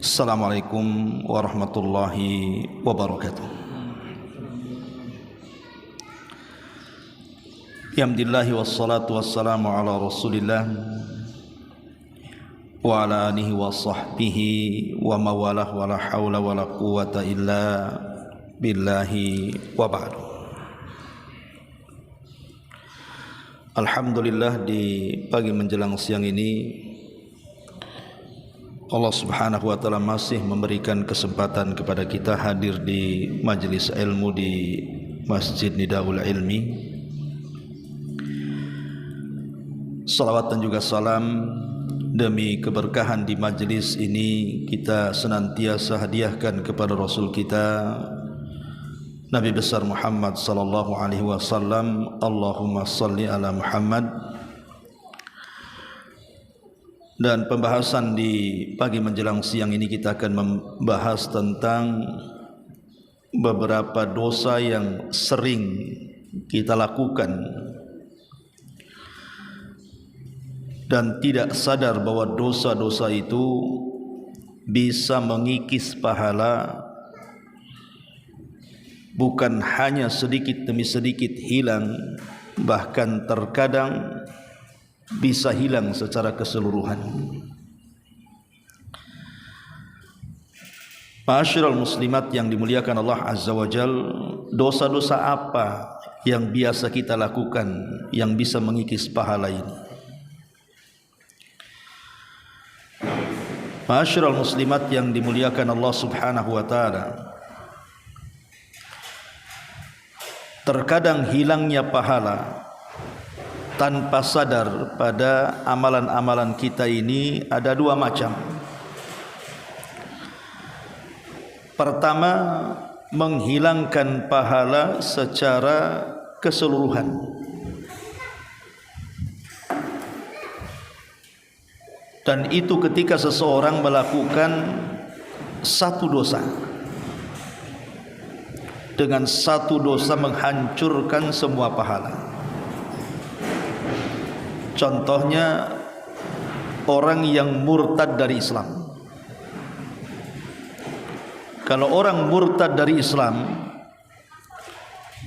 Assalamualaikum warahmatullahi wabarakatuh. Alhamdulillah wassalatu wassalamu ala Rasulillah wa ala alihi wa sahbihi wa mawalah wa la hawla wa la quwwata illa billahi wa ba'du. Alhamdulillah, di pagi menjelang siang ini Allah Subhanahu wa taala masih memberikan kesempatan kepada kita hadir di majelis ilmu di Masjid Nidaul Ilmi. Salawat dan juga salam demi keberkahan di majelis ini kita senantiasa hadiahkan kepada Rasul kita Nabi besar Muhammad sallallahu alaihi wasallam. Allahumma salli ala Muhammad. Dan pembahasan di pagi menjelang siang ini kita akan membahas tentang beberapa dosa yang sering kita lakukan dan tidak sadar bahwa dosa-dosa itu bisa mengikis pahala, bukan hanya sedikit demi sedikit hilang, bahkan terkadang bisa hilang secara keseluruhan. Ma'asyiral muslimat yang dimuliakan Allah Azza wa Jal, dosa-dosa apa yang biasa kita lakukan yang bisa mengikis pahala ini? Ma'asyiral muslimat yang dimuliakan Allah Subhanahu wa taala, terkadang hilangnya pahala tanpa sadar pada amalan-amalan kita ini ada dua macam. Pertama, menghilangkan pahala secara keseluruhan. Dan itu ketika seseorang melakukan satu dosa. Dengan satu dosa menghancurkan semua pahala. Contohnya orang yang murtad dari Islam. Kalau orang murtad dari Islam,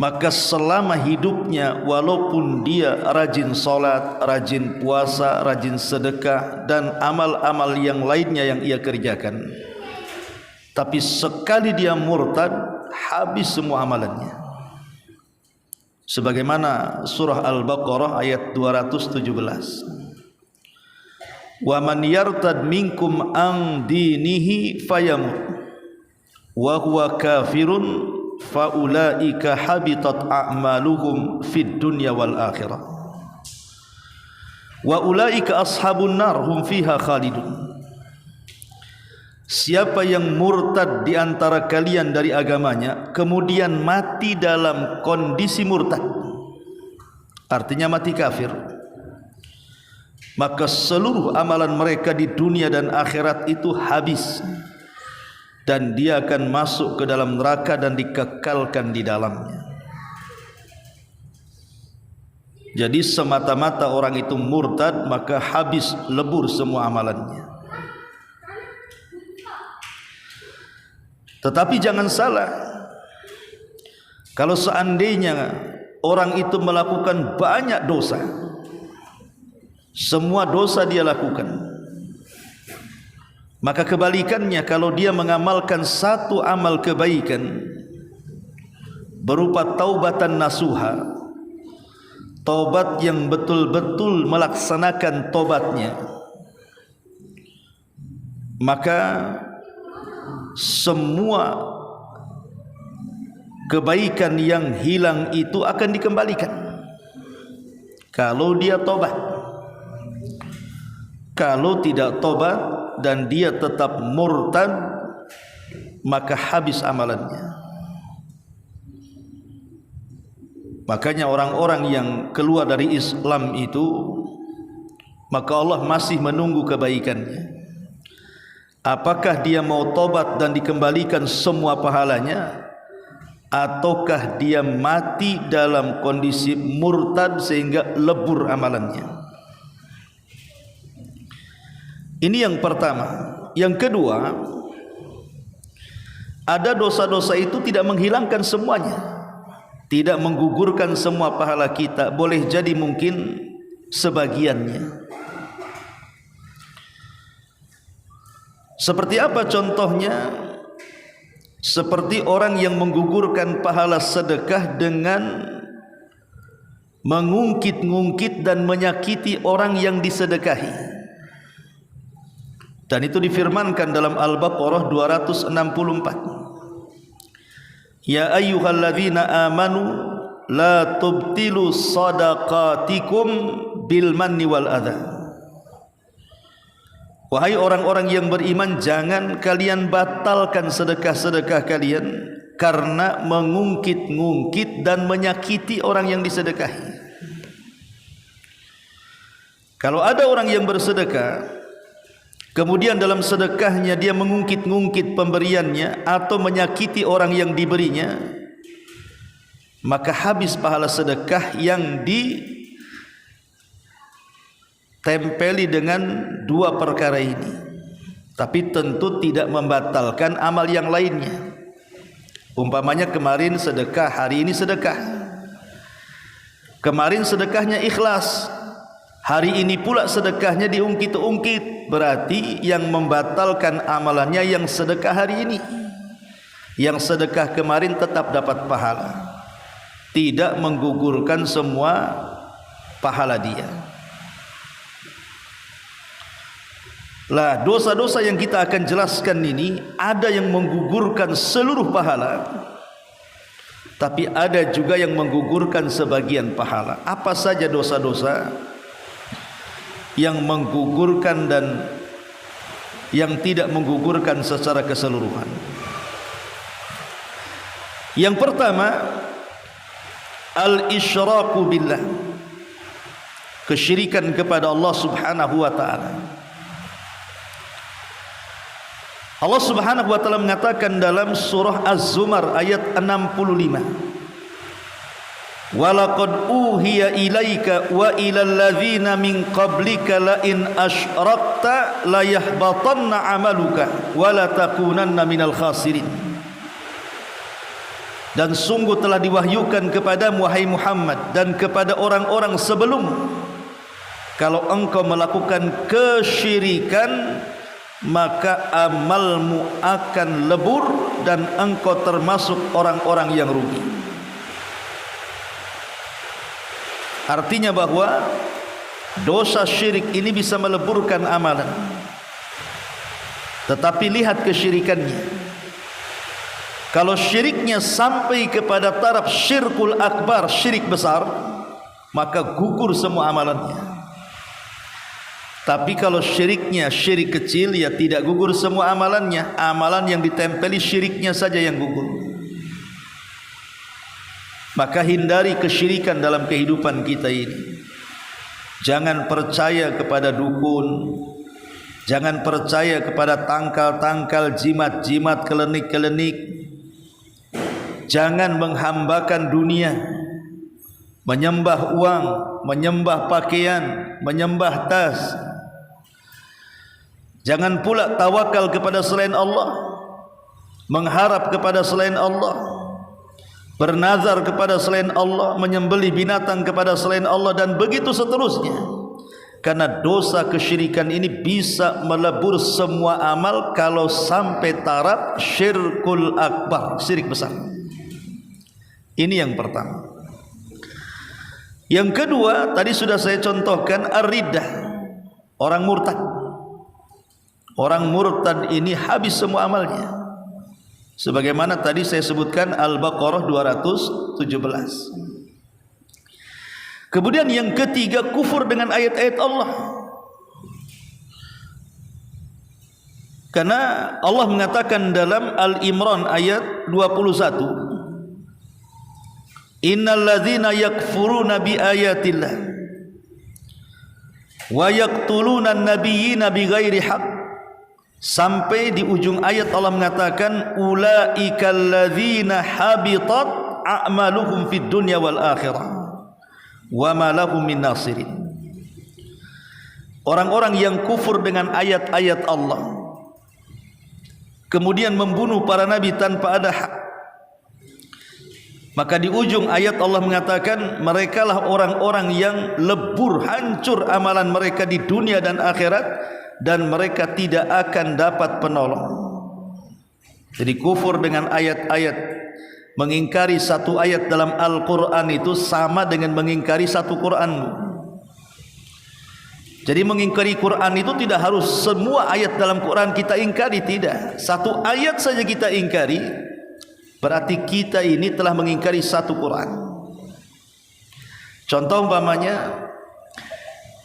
maka selama hidupnya walaupun dia rajin salat, rajin puasa, rajin sedekah dan amal-amal yang lainnya yang ia kerjakan, tapi sekali dia murtad, habis semua amalannya. Sebagaimana surah Al-Baqarah ayat 217. Wa man yartad minkum an dinihi fayamut wa huwa kafirun fa ulaika habitat a'maluhum fid dunya wal akhirah wa ulaika ashabun nar hum fiha khalidun. Siapa yang murtad di antara kalian dari agamanya kemudian mati dalam kondisi murtad, artinya mati kafir, maka seluruh amalan mereka di dunia dan akhirat itu habis dan dia akan masuk ke dalam neraka dan dikekalkan di dalamnya. Jadi semata-mata orang itu murtad maka habis, lebur semua amalannya. Tetapi jangan salah, kalau seandainya orang itu melakukan banyak dosa, semua dosa dia lakukan, maka kebalikannya, kalau dia mengamalkan satu amal kebaikan berupa taubatan nasuha, taubat yang betul-betul melaksanakan taubatnya, maka semua kebaikan yang hilang itu akan dikembalikan kalau dia tobat. Kalau tidak tobat dan dia tetap murtad, maka habis amalannya. Makanya orang-orang yang keluar dari Islam itu, maka Allah masih menunggu kebaikannya. Apakah dia mau tobat dan dikembalikan semua pahalanya, ataukah dia mati dalam kondisi murtad sehingga lebur amalannya? Ini yang pertama. Yang kedua, ada dosa-dosa itu tidak menghilangkan semuanya, tidak menggugurkan semua pahala kita, boleh jadi mungkin sebagiannya. Seperti apa contohnya? Seperti orang yang menggugurkan pahala sedekah dengan mengungkit-ungkit dan menyakiti orang yang disedekahi. Dan itu difirmankan dalam Al-Baqarah 264. Ya ayyuhalladzina amanu la tubtilu sadaqatikum bil manni wal adha. Wahai orang-orang yang beriman, jangan kalian batalkan sedekah-sedekah kalian karena mengungkit-ungkit dan menyakiti orang yang disedekahi. Kalau ada orang yang bersedekah, kemudian dalam sedekahnya dia mengungkit-ungkit pemberiannya atau menyakiti orang yang diberinya, maka habis pahala sedekah yang ditempeli dengan dua perkara ini. Tapi tentu tidak membatalkan amal yang lainnya. Umpamanya kemarin sedekah, hari ini sedekah. Kemarin sedekahnya ikhlas, hari ini pula sedekahnya diungkit-ungkit, berarti yang membatalkan amalannya yang sedekah hari ini. Yang sedekah kemarin tetap dapat pahala, tidak menggugurkan semua pahala dia. Lah, dosa-dosa yang kita akan jelaskan ini ada yang menggugurkan seluruh pahala, tapi ada juga yang menggugurkan sebagian pahala. Apa saja dosa-dosa yang menggugurkan dan yang tidak menggugurkan secara keseluruhan? Yang pertama, al-isyraku billah, kesyirikan kepada Allah Subhanahu wa taala. Allah Subhanahu wa taala mengatakan dalam surah Az-Zumar ayat 65, walaqad uhiya ilaika wa ilal ladzina min qablika la in asyrakta la yahbatanna amaluka wa la takunanna minal khasirin. Dan sungguh telah diwahyukan kepadamu wahai Muhammad dan kepada orang-orang sebelum, kalau engkau melakukan kesyirikan maka amalmu akan lebur dan engkau termasuk orang-orang yang rugi. Artinya bahwa dosa syirik ini bisa meleburkan amalan. Tetapi lihat kesyirikannya. Kalau syiriknya sampai kepada taraf syirkul akbar, syirik besar, maka gugur semua amalannya. Tapi kalau syiriknya syirik kecil, ya tidak gugur semua amalannya. Amalan yang ditempeli syiriknya saja yang gugur. Maka hindari kesyirikan dalam kehidupan kita ini. Jangan percaya kepada dukun, jangan percaya kepada tangkal-tangkal, jimat-jimat, kelenik-kelenik. Jangan menghambakan dunia, menyembah uang, menyembah pakaian, menyembah tas. Jangan pula tawakal kepada selain Allah, mengharap kepada selain Allah, bernazar kepada selain Allah, menyembelih binatang kepada selain Allah, dan begitu seterusnya. Karena dosa kesyirikan ini bisa melebur semua amal kalau sampai taraf syirkul akbar, syirik besar. Ini yang pertama. Yang kedua, tadi sudah saya contohkan ar-riddah, orang murtad. Orang murtad ini habis semua amalnya. Sebagaimana tadi saya sebutkan Al-Baqarah 217. Kemudian yang ketiga, kufur dengan ayat-ayat Allah. Karena Allah mengatakan dalam Al-Imran ayat 21, innal ladzina yakfuruna bi ayatillah wa yaqtuluna an-nabiyyina bighairi haqq. Sampai di ujung ayat Allah mengatakan ulaikal ladzina habitat a'maluhum fid dunya wal akhirah wa ma lahum min nasirin. Orang-orang yang kufur dengan ayat-ayat Allah, kemudian membunuh para nabi tanpa ada hak. Maka di ujung ayat Allah mengatakan merekalah orang-orang yang lebur, hancur amalan mereka di dunia dan akhirat, dan mereka tidak akan dapat penolong. Jadi kufur dengan ayat-ayat, mengingkari satu ayat dalam Al-Quran itu sama dengan mengingkari satu Quranmu. Jadi mengingkari Quran itu tidak harus semua ayat dalam Quran kita ingkari, tidak. Satu ayat saja kita ingkari, berarti kita ini telah mengingkari satu Quran. Contoh umpamanya,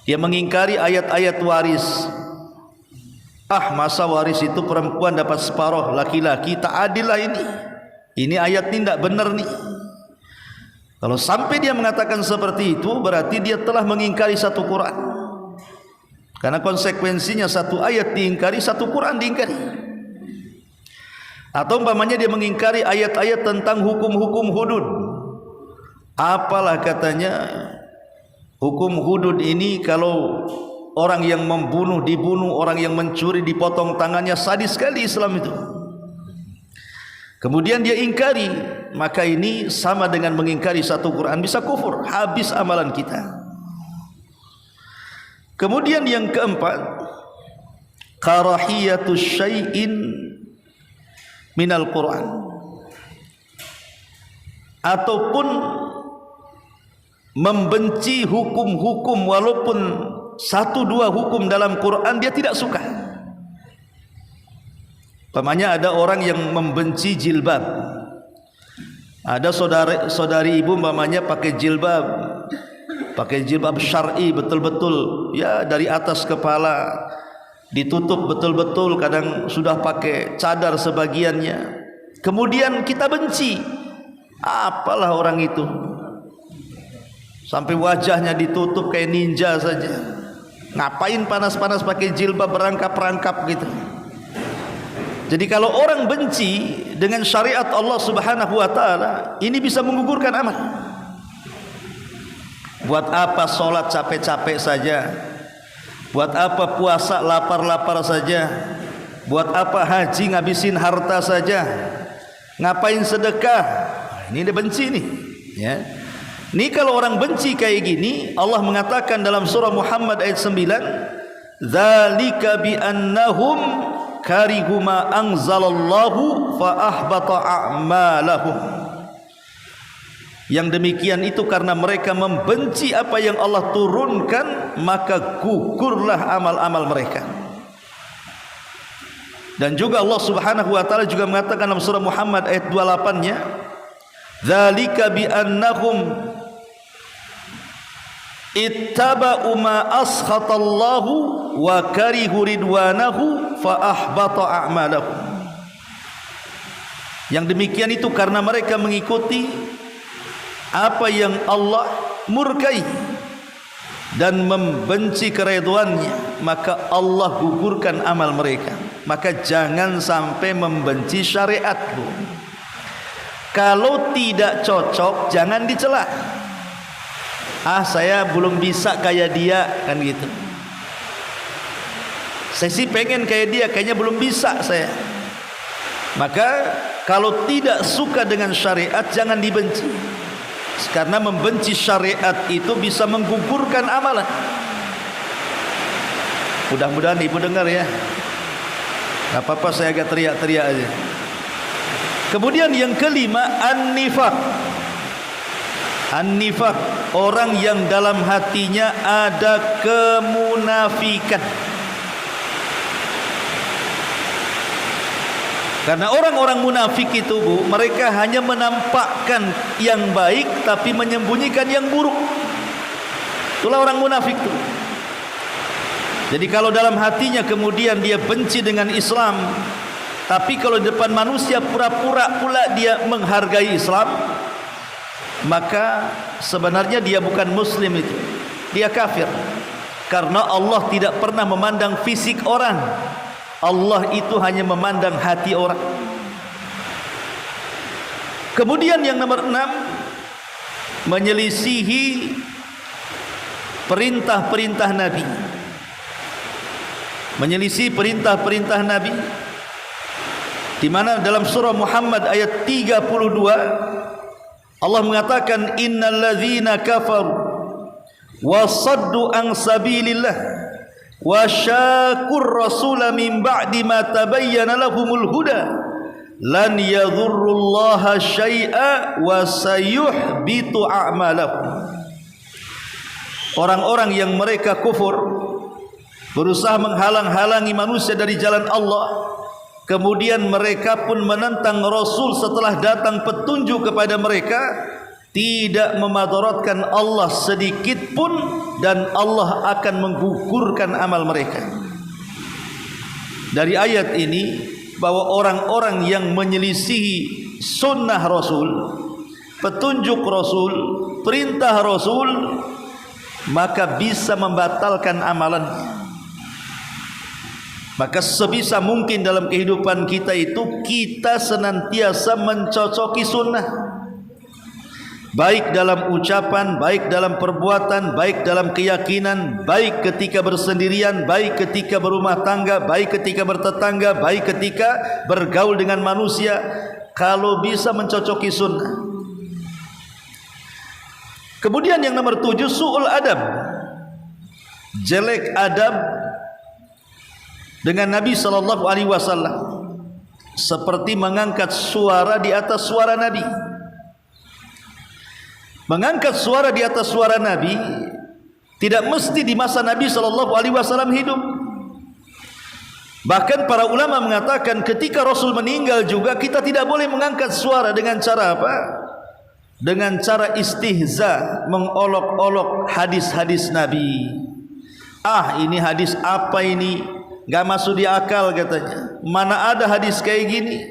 dia mengingkari ayat-ayat waris. Masa waris itu perempuan dapat separuh, laki-laki, tak adil lah ini. Ini ayat ini tidak benar nih. Kalau sampai dia mengatakan seperti itu, berarti dia telah mengingkari satu Quran. Karena konsekuensinya satu ayat diingkari, satu Quran diingkari. Atau umpamanya dia mengingkari ayat-ayat tentang hukum-hukum hudud. Apalah katanya, hukum hudud ini kalau orang yang membunuh dibunuh, orang yang mencuri dipotong tangannya, sadis sekali Islam itu. Kemudian dia ingkari, maka ini sama dengan mengingkari satu Quran, bisa kufur, habis amalan kita. Kemudian yang keempat, karahiyatus syai'in minal Quran, ataupun membenci hukum-hukum walaupun satu dua hukum dalam Quran dia tidak suka. Umpamanya ada orang yang membenci jilbab, ada saudari ibu umpamanya pakai jilbab syar'i betul-betul, ya dari atas kepala ditutup betul-betul, kadang sudah pakai cadar sebagiannya. Kemudian kita benci, apalah orang itu, sampai wajahnya ditutup kayak ninja saja. Ngapain panas-panas pakai jilbab berangkap-rangkap gitu. Jadi kalau orang benci dengan syariat Allah Subhanahu wa taala, ini bisa menggugurkan amal. Buat apa sholat capek-capek saja? Buat apa puasa lapar-lapar saja? Buat apa haji ngabisin harta saja? Ngapain sedekah? Ini dia benci nih, ya. Ini kalau orang benci kayak gini, Allah mengatakan dalam surah Muhammad ayat 9, "Dzalika bi annahum karihu ma anzalallahu fa ahbata a'malahum." Yang demikian itu karena mereka membenci apa yang Allah turunkan, maka gugurlah amal-amal mereka. Dan juga Allah Subhanahu wa taala juga mengatakan dalam surah Muhammad ayat 28-nya, "Dzalika bi annahum ittaba'u ma askhatallahu wa karihu ridwanahu fa ahbata a'malahum." Yang demikian itu karena mereka mengikuti apa yang Allah murkai dan membenci keridhaannya, maka Allah gugurkan amal mereka. Maka jangan sampai membenci syariatku. Kalau tidak cocok jangan dicela. Saya belum bisa kayak dia, kan gitu. Saya sih pengen kayak dia, kayaknya belum bisa saya. Maka kalau tidak suka dengan syariat jangan dibenci. Karena membenci syariat itu bisa menggugurkan amalan. Mudah-mudahan ibu dengar ya. Gak apa-apa saya agak teriak-teriak aja. Kemudian yang kelima, an-nifaq. An-nifaq, orang yang dalam hatinya ada kemunafikan. Karena orang-orang munafik itu, Bu, mereka hanya menampakkan yang baik tapi menyembunyikan yang buruk. Itulah orang munafik itu. Jadi kalau dalam hatinya kemudian dia benci dengan Islam, tapi kalau di depan manusia pura-pura pula dia menghargai Islam, maka sebenarnya dia bukan muslim itu. Dia kafir. Karena Allah tidak pernah memandang fisik orang. Allah itu hanya memandang hati orang. Kemudian yang nomor 6, menyelisihi perintah-perintah Nabi. Menyelisih perintah-perintah Nabi. di mana dalam surah Muhammad ayat 32 Allah mengatakan innal ladzina kafaru wa saddu an sabilillah wa syaqur rasula min ba'di ma tabayyana lahumul huda lan yadhurrullaha syai'a wa sayuhbitu a'malahum. Orang-orang yang mereka kufur, berusaha menghalang-halangi manusia dari jalan Allah, kemudian mereka pun menentang Rasul setelah datang petunjuk kepada mereka, tidak memadaratkan Allah sedikit pun, dan Allah akan menggugurkan amal mereka. Dari ayat ini bahwa orang-orang yang menyelisihi sunnah Rasul, petunjuk Rasul, perintah Rasul, maka bisa membatalkan amalan. Maka sebisa mungkin dalam kehidupan kita itu kita senantiasa mencocoki sunnah, baik dalam ucapan, baik dalam perbuatan, baik dalam keyakinan, baik ketika bersendirian, baik ketika berumah tangga, baik ketika bertetangga, baik ketika bergaul dengan manusia. Kalau bisa mencocoki sunnah. Kemudian yang nomor 7, su'ul adab, jelek adab dengan Nabi sallallahu alaihi wasallam, seperti mengangkat suara di atas suara Nabi. Mengangkat suara di atas suara Nabi tidak mesti di masa Nabi sallallahu alaihi wasallam hidup. Bahkan para ulama mengatakan ketika Rasul meninggal juga kita tidak boleh mengangkat suara dengan cara apa? Dengan cara istihza, mengolok-olok hadis-hadis Nabi. Ah, ini hadis apa ini? Gak masuk di akal katanya. Mana ada hadis kayak gini?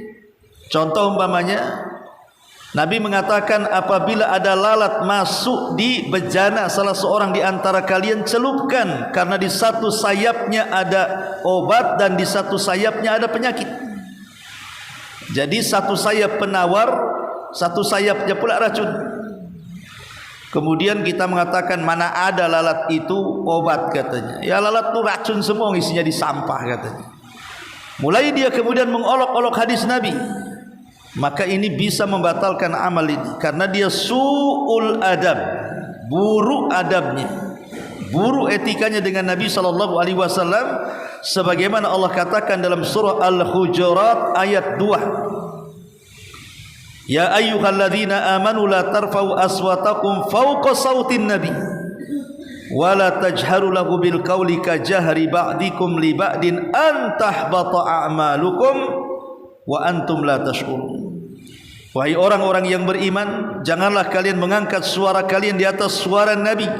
Contoh umpamanya, Nabi mengatakan apabila ada lalat masuk di bejana salah seorang di antara kalian, celupkan, karena di satu sayapnya ada obat dan di satu sayapnya ada penyakit. Jadi satu sayap penawar, satu sayapnya pula racun. Kemudian kita mengatakan mana ada lalat itu obat katanya. Ya lalat itu racun semua, isinya di sampah katanya. Mulai dia kemudian mengolok-olok hadis Nabi, maka ini bisa membatalkan amal ini, karena dia su'ul adab, buruk adabnya, buruk etikanya dengan Nabi sallallahu alaihi wasallam, sebagaimana Allah katakan dalam surah Al-Hujurat ayat 2. Ya ayyuhalladzina amanu la tarfa'u aswatakum fawqa sautin nabi wa la tajharu lahu bil qawli ka jahri ba'dikum li ba'din an tahbata a'malukum wa antum la tash'urun. Wahai orang-orang yang beriman, janganlah kalian mengangkat suara kalian di atas suara Nabi,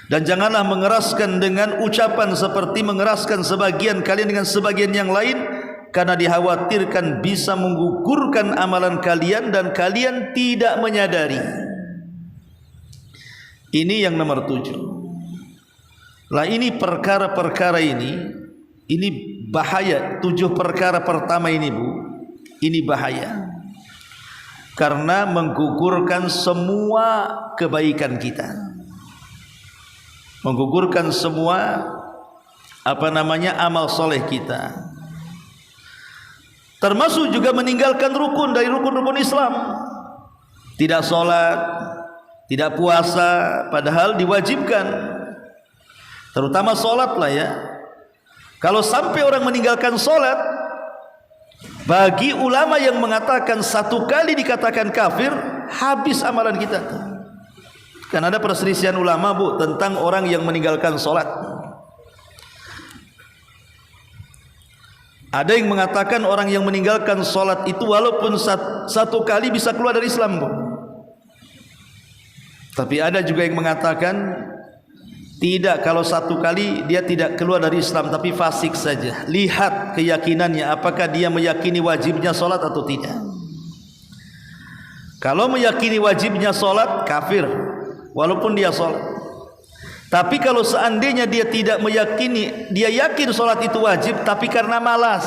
dan janganlah mengeraskan dengan ucapan seperti mengeraskan sebagian kalian dengan sebagian yang lain, karena dikhawatirkan bisa menggugurkan amalan kalian dan kalian tidak menyadari. Ini yang nomor 7. Lah ini perkara-perkara ini bahaya. 7 perkara pertama ini Bu, ini bahaya, karena menggugurkan semua kebaikan kita, menggugurkan semua amal soleh kita, termasuk juga meninggalkan rukun dari rukun-rukun Islam. Tidak sholat, tidak puasa, padahal diwajibkan. Terutama sholat lah ya. Kalau sampai orang meninggalkan sholat, bagi ulama yang mengatakan 1 kali dikatakan kafir, habis amalan kita. Kan ada perselisihan ulama Bu tentang orang yang meninggalkan sholat. Ada yang mengatakan orang yang meninggalkan sholat itu walaupun 1 kali bisa keluar dari Islam Bu. Tapi ada juga yang mengatakan tidak, kalau 1 kali dia tidak keluar dari Islam tapi fasik saja. Lihat keyakinannya, apakah dia meyakini wajibnya sholat atau tidak. Kalau meyakini wajibnya sholat, kafir walaupun dia sholat. Tapi kalau seandainya dia tidak meyakini, dia yakin sholat itu wajib, tapi karena malas,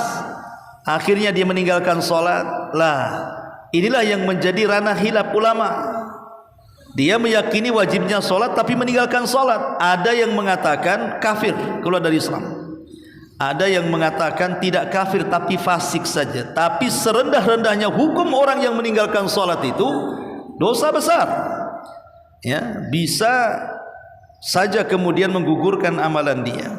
akhirnya dia meninggalkan sholat. Lah, inilah yang menjadi ranah khilaf ulama. Dia meyakini wajibnya sholat, tapi meninggalkan sholat. Ada yang mengatakan kafir, keluar dari Islam. Ada yang mengatakan tidak kafir tapi fasik saja. Tapi serendah-rendahnya hukum orang yang meninggalkan sholat itu dosa besar. Ya, bisa saja kemudian menggugurkan amalan dia.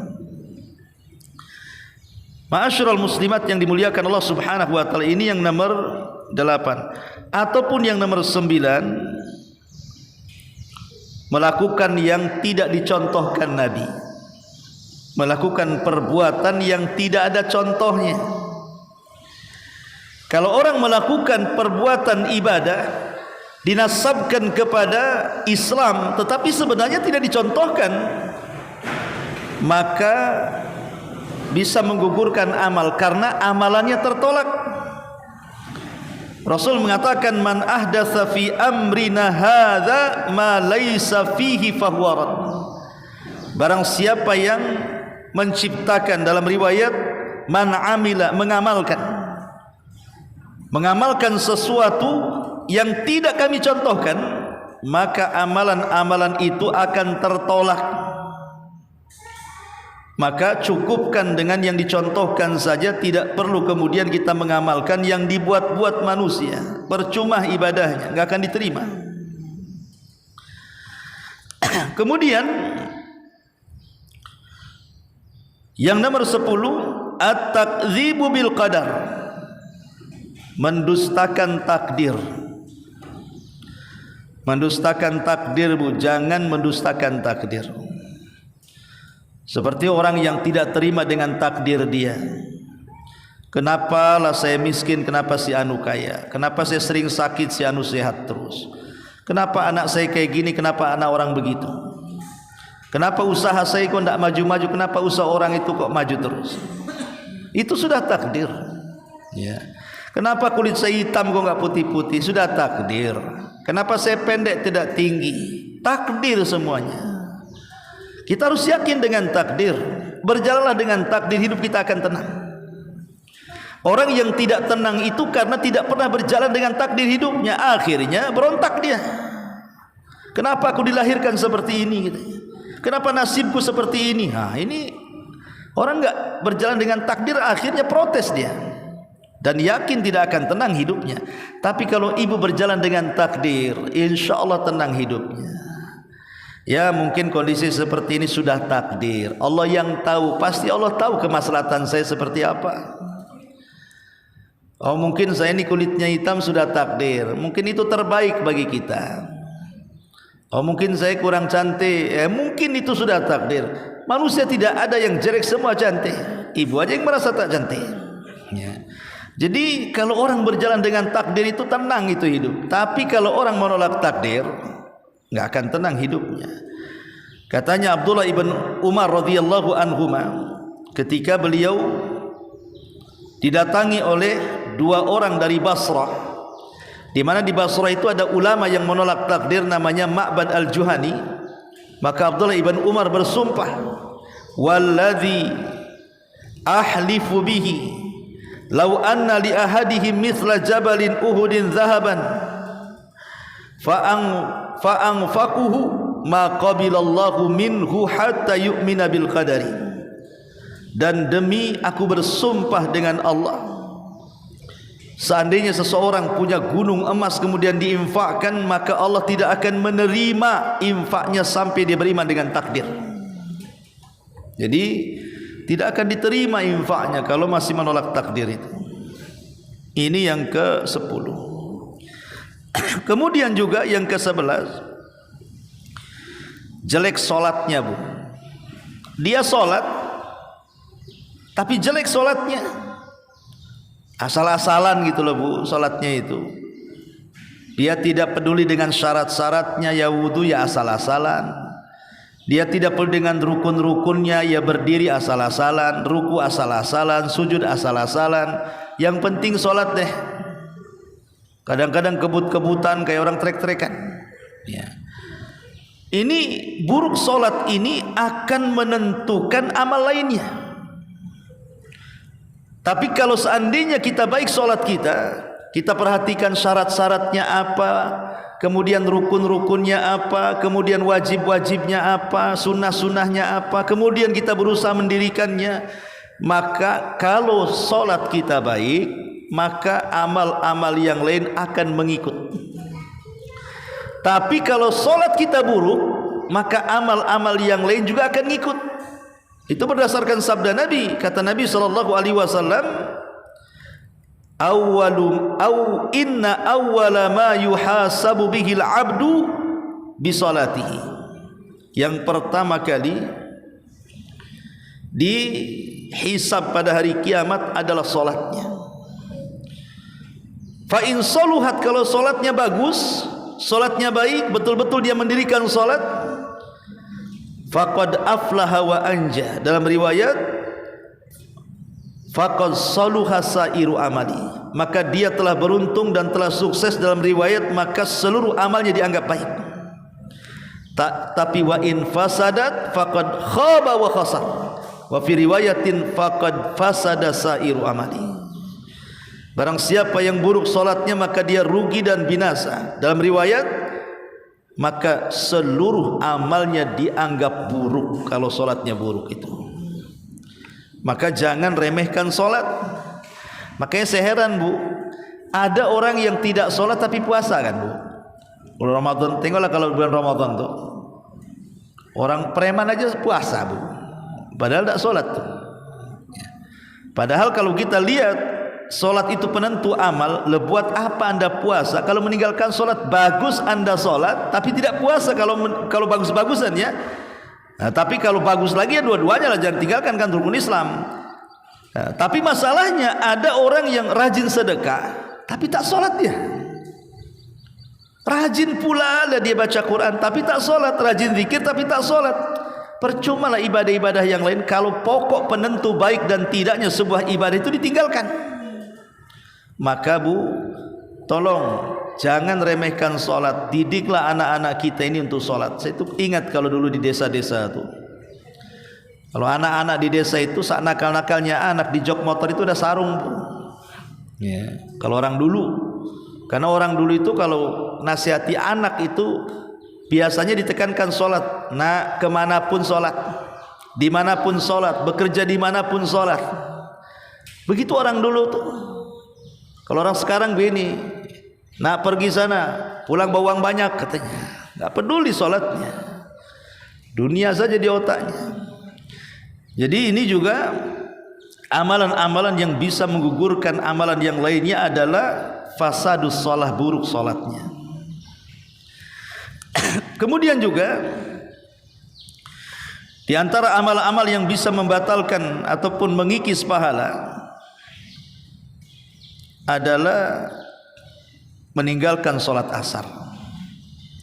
Ma'asyiral muslimat yang dimuliakan Allah Subhanahu wa taala, ini yang nomor 8. Ataupun yang nomor 9, melakukan yang tidak dicontohkan Nabi. Melakukan perbuatan yang tidak ada contohnya. Kalau orang melakukan perbuatan ibadah dinasabkan kepada Islam tetapi sebenarnya tidak dicontohkan, maka bisa menggugurkan amal karena amalannya tertolak. Rasul mengatakan, man ahdatsa fi amrina hadza ma laisa fihi fahuwa rad. Barang siapa yang menciptakan, dalam riwayat man amila, mengamalkan sesuatu yang tidak kami contohkan, maka amalan-amalan itu akan tertolak. Maka cukupkan dengan yang dicontohkan saja, tidak perlu kemudian kita mengamalkan yang dibuat-buat manusia. Percuma ibadahnya, enggak akan diterima. Kemudian yang nomor 10, at-takdzibu bil qadar, mendustakan takdir. Mendustakan takdir, Bu, jangan mendustakan takdir. Seperti orang yang tidak terima dengan takdir dia. Kenapa lah saya miskin, kenapa si anu kaya? Kenapa saya sering sakit, si anu sehat terus? Kenapa anak saya kayak gini, kenapa anak orang begitu? Kenapa usaha saya kok tidak maju-maju, kenapa usaha orang itu kok maju terus? Itu sudah takdir. Ya. Kenapa kulit saya hitam kok nggak putih-putih? Sudah takdir. Kenapa saya pendek tidak tinggi? Takdir semuanya. Kita harus yakin dengan takdir. Berjalanlah dengan takdir, hidup kita akan tenang. Orang yang tidak tenang itu karena tidak pernah berjalan dengan takdir hidupnya. Akhirnya berontak dia. Kenapa aku dilahirkan seperti ini? Gitu. Kenapa nasibku seperti ini? Nah, ini orang enggak berjalan dengan takdir, akhirnya protes dia. Dan yakin tidak akan tenang hidupnya. Tapi kalau ibu berjalan dengan takdir, insya Allah tenang hidupnya. Ya, mungkin kondisi seperti ini sudah takdir. Allah yang tahu, pasti Allah tahu kemaslahatan saya seperti apa. Oh, mungkin saya ini kulitnya hitam, sudah takdir. Mungkin itu terbaik bagi kita. Oh, mungkin saya kurang cantik, mungkin itu sudah takdir. Manusia tidak ada yang jelek, semua cantik. Ibu aja yang merasa tak cantik. Ya. Jadi kalau orang berjalan dengan takdir itu tenang itu hidup. Tapi kalau orang menolak takdir, nggak akan tenang hidupnya. Katanya Abdullah ibn Umar radhiyallahu anhuma, ketika beliau didatangi oleh 2 orang dari Basrah, di mana di Basrah itu ada ulama yang menolak takdir namanya Ma'bad al-Juhani. Maka Abdullah ibn Umar bersumpah, walladzi ahlifu bihi law anna li ahadihim mithla jabalin uhudin zahaban fa'anfaquhu ma qabilallahu minhu hatta yu'mina bil qadari. Dan demi aku bersumpah dengan Allah, seandainya seseorang punya gunung emas kemudian diinfakkan, maka Allah tidak akan menerima infaknya sampai dia beriman dengan takdir. Jadi tidak akan diterima infaknya kalau masih menolak takdir itu. Ini yang ke-10. Kemudian juga yang ke-11, jelek solatnya, Bu. Dia solat tapi jelek solatnya, asal-asalan gitu loh, Bu, salatnya itu. Dia tidak peduli dengan syarat-syaratnya, ya wudu ya asal-asalan. Dia tidak peduli dengan rukun-rukunnya, ya berdiri asal-asalan, ruku asal-asalan, sujud asal-asalan. Yang penting salat deh. Kadang-kadang kebut-kebutan kayak orang trek-trekan. Ya. Ini buruk salat ini akan menentukan amal lainnya. Tapi kalau seandainya kita baik solat kita perhatikan syarat-syaratnya apa, kemudian rukun-rukunnya apa, kemudian wajib-wajibnya apa, sunnah-sunnahnya apa, kemudian kita berusaha mendirikannya, maka kalau solat kita baik, maka amal-amal yang lain akan mengikut. Tapi kalau solat kita buruk, maka amal-amal yang lain juga akan ngikut. Itu berdasarkan sabda Nabi. Kata Nabi SAW, inna awwala ma yuhasabu bihil abdu bisalatihi. Yang pertama kali dihisab pada hari kiamat adalah solatnya. Fa in saluhat, kalau solatnya bagus, solatnya baik, betul-betul dia mendirikan solat, faqad aflaha wa anja. Dalam riwayat, faqad saluha sairu amali, maka dia telah beruntung dan telah sukses. Dalam riwayat, maka seluruh amalnya dianggap baik. Tapi wa in fasadat faqad khaba wa khasar, wa fi riwayatin faqad fasada sairu amali. Barang siapa yang buruk solatnya, maka dia rugi dan binasa. Dalam riwayat, maka seluruh amalnya dianggap buruk kalau solatnya buruk itu. Maka jangan remehkan solat. Makanya saya heran, Bu, ada orang yang tidak solat tapi puasa kan, Bu. Bulan Ramadan, tengoklah kalau bulan Ramadan tuh, orang preman aja puasa, Bu, padahal tidak solat tuh. Padahal kalau kita lihat, solat itu penentu amal. Buat apa anda puasa kalau meninggalkan solat? Bagus anda solat tapi tidak puasa kalau bagus-bagusan ya. Nah, tapi kalau bagus lagi ya dua-duanya lah, jangan tinggalkan, kan rukun Islam. Nah, tapi masalahnya ada orang yang rajin sedekah tapi tak solat dia. Rajin pula lah dia baca Quran tapi tak solat, rajin zikir tapi tak solat. Percuma lah ibadah-ibadah yang lain kalau pokok penentu baik dan tidaknya sebuah ibadah itu ditinggalkan. Maka, Bu, tolong jangan remehkan solat. Didiklah anak-anak kita ini untuk solat. Saya itu ingat kalau dulu di desa-desa tuh, kalau anak-anak di desa itu saat nakal-nakalnya anak di jok motor itu ada sarung, Bu. Ya, kalau orang dulu, karena orang dulu itu kalau nasihati anak itu biasanya ditekankan solat. Nah, kemanapun solat, dimanapun solat, bekerja dimanapun solat. Begitu orang dulu tuh. Kalau orang sekarang begini, nak pergi sana, pulang bawa uang banyak katanya, nggak peduli solatnya, dunia saja di otaknya. Jadi ini juga amalan-amalan yang bisa menggugurkan amalan yang lainnya adalah fasadus shalah, buruk solatnya. Kemudian juga di antara amal-amal yang bisa membatalkan ataupun mengikis pahala adalah meninggalkan solat asar.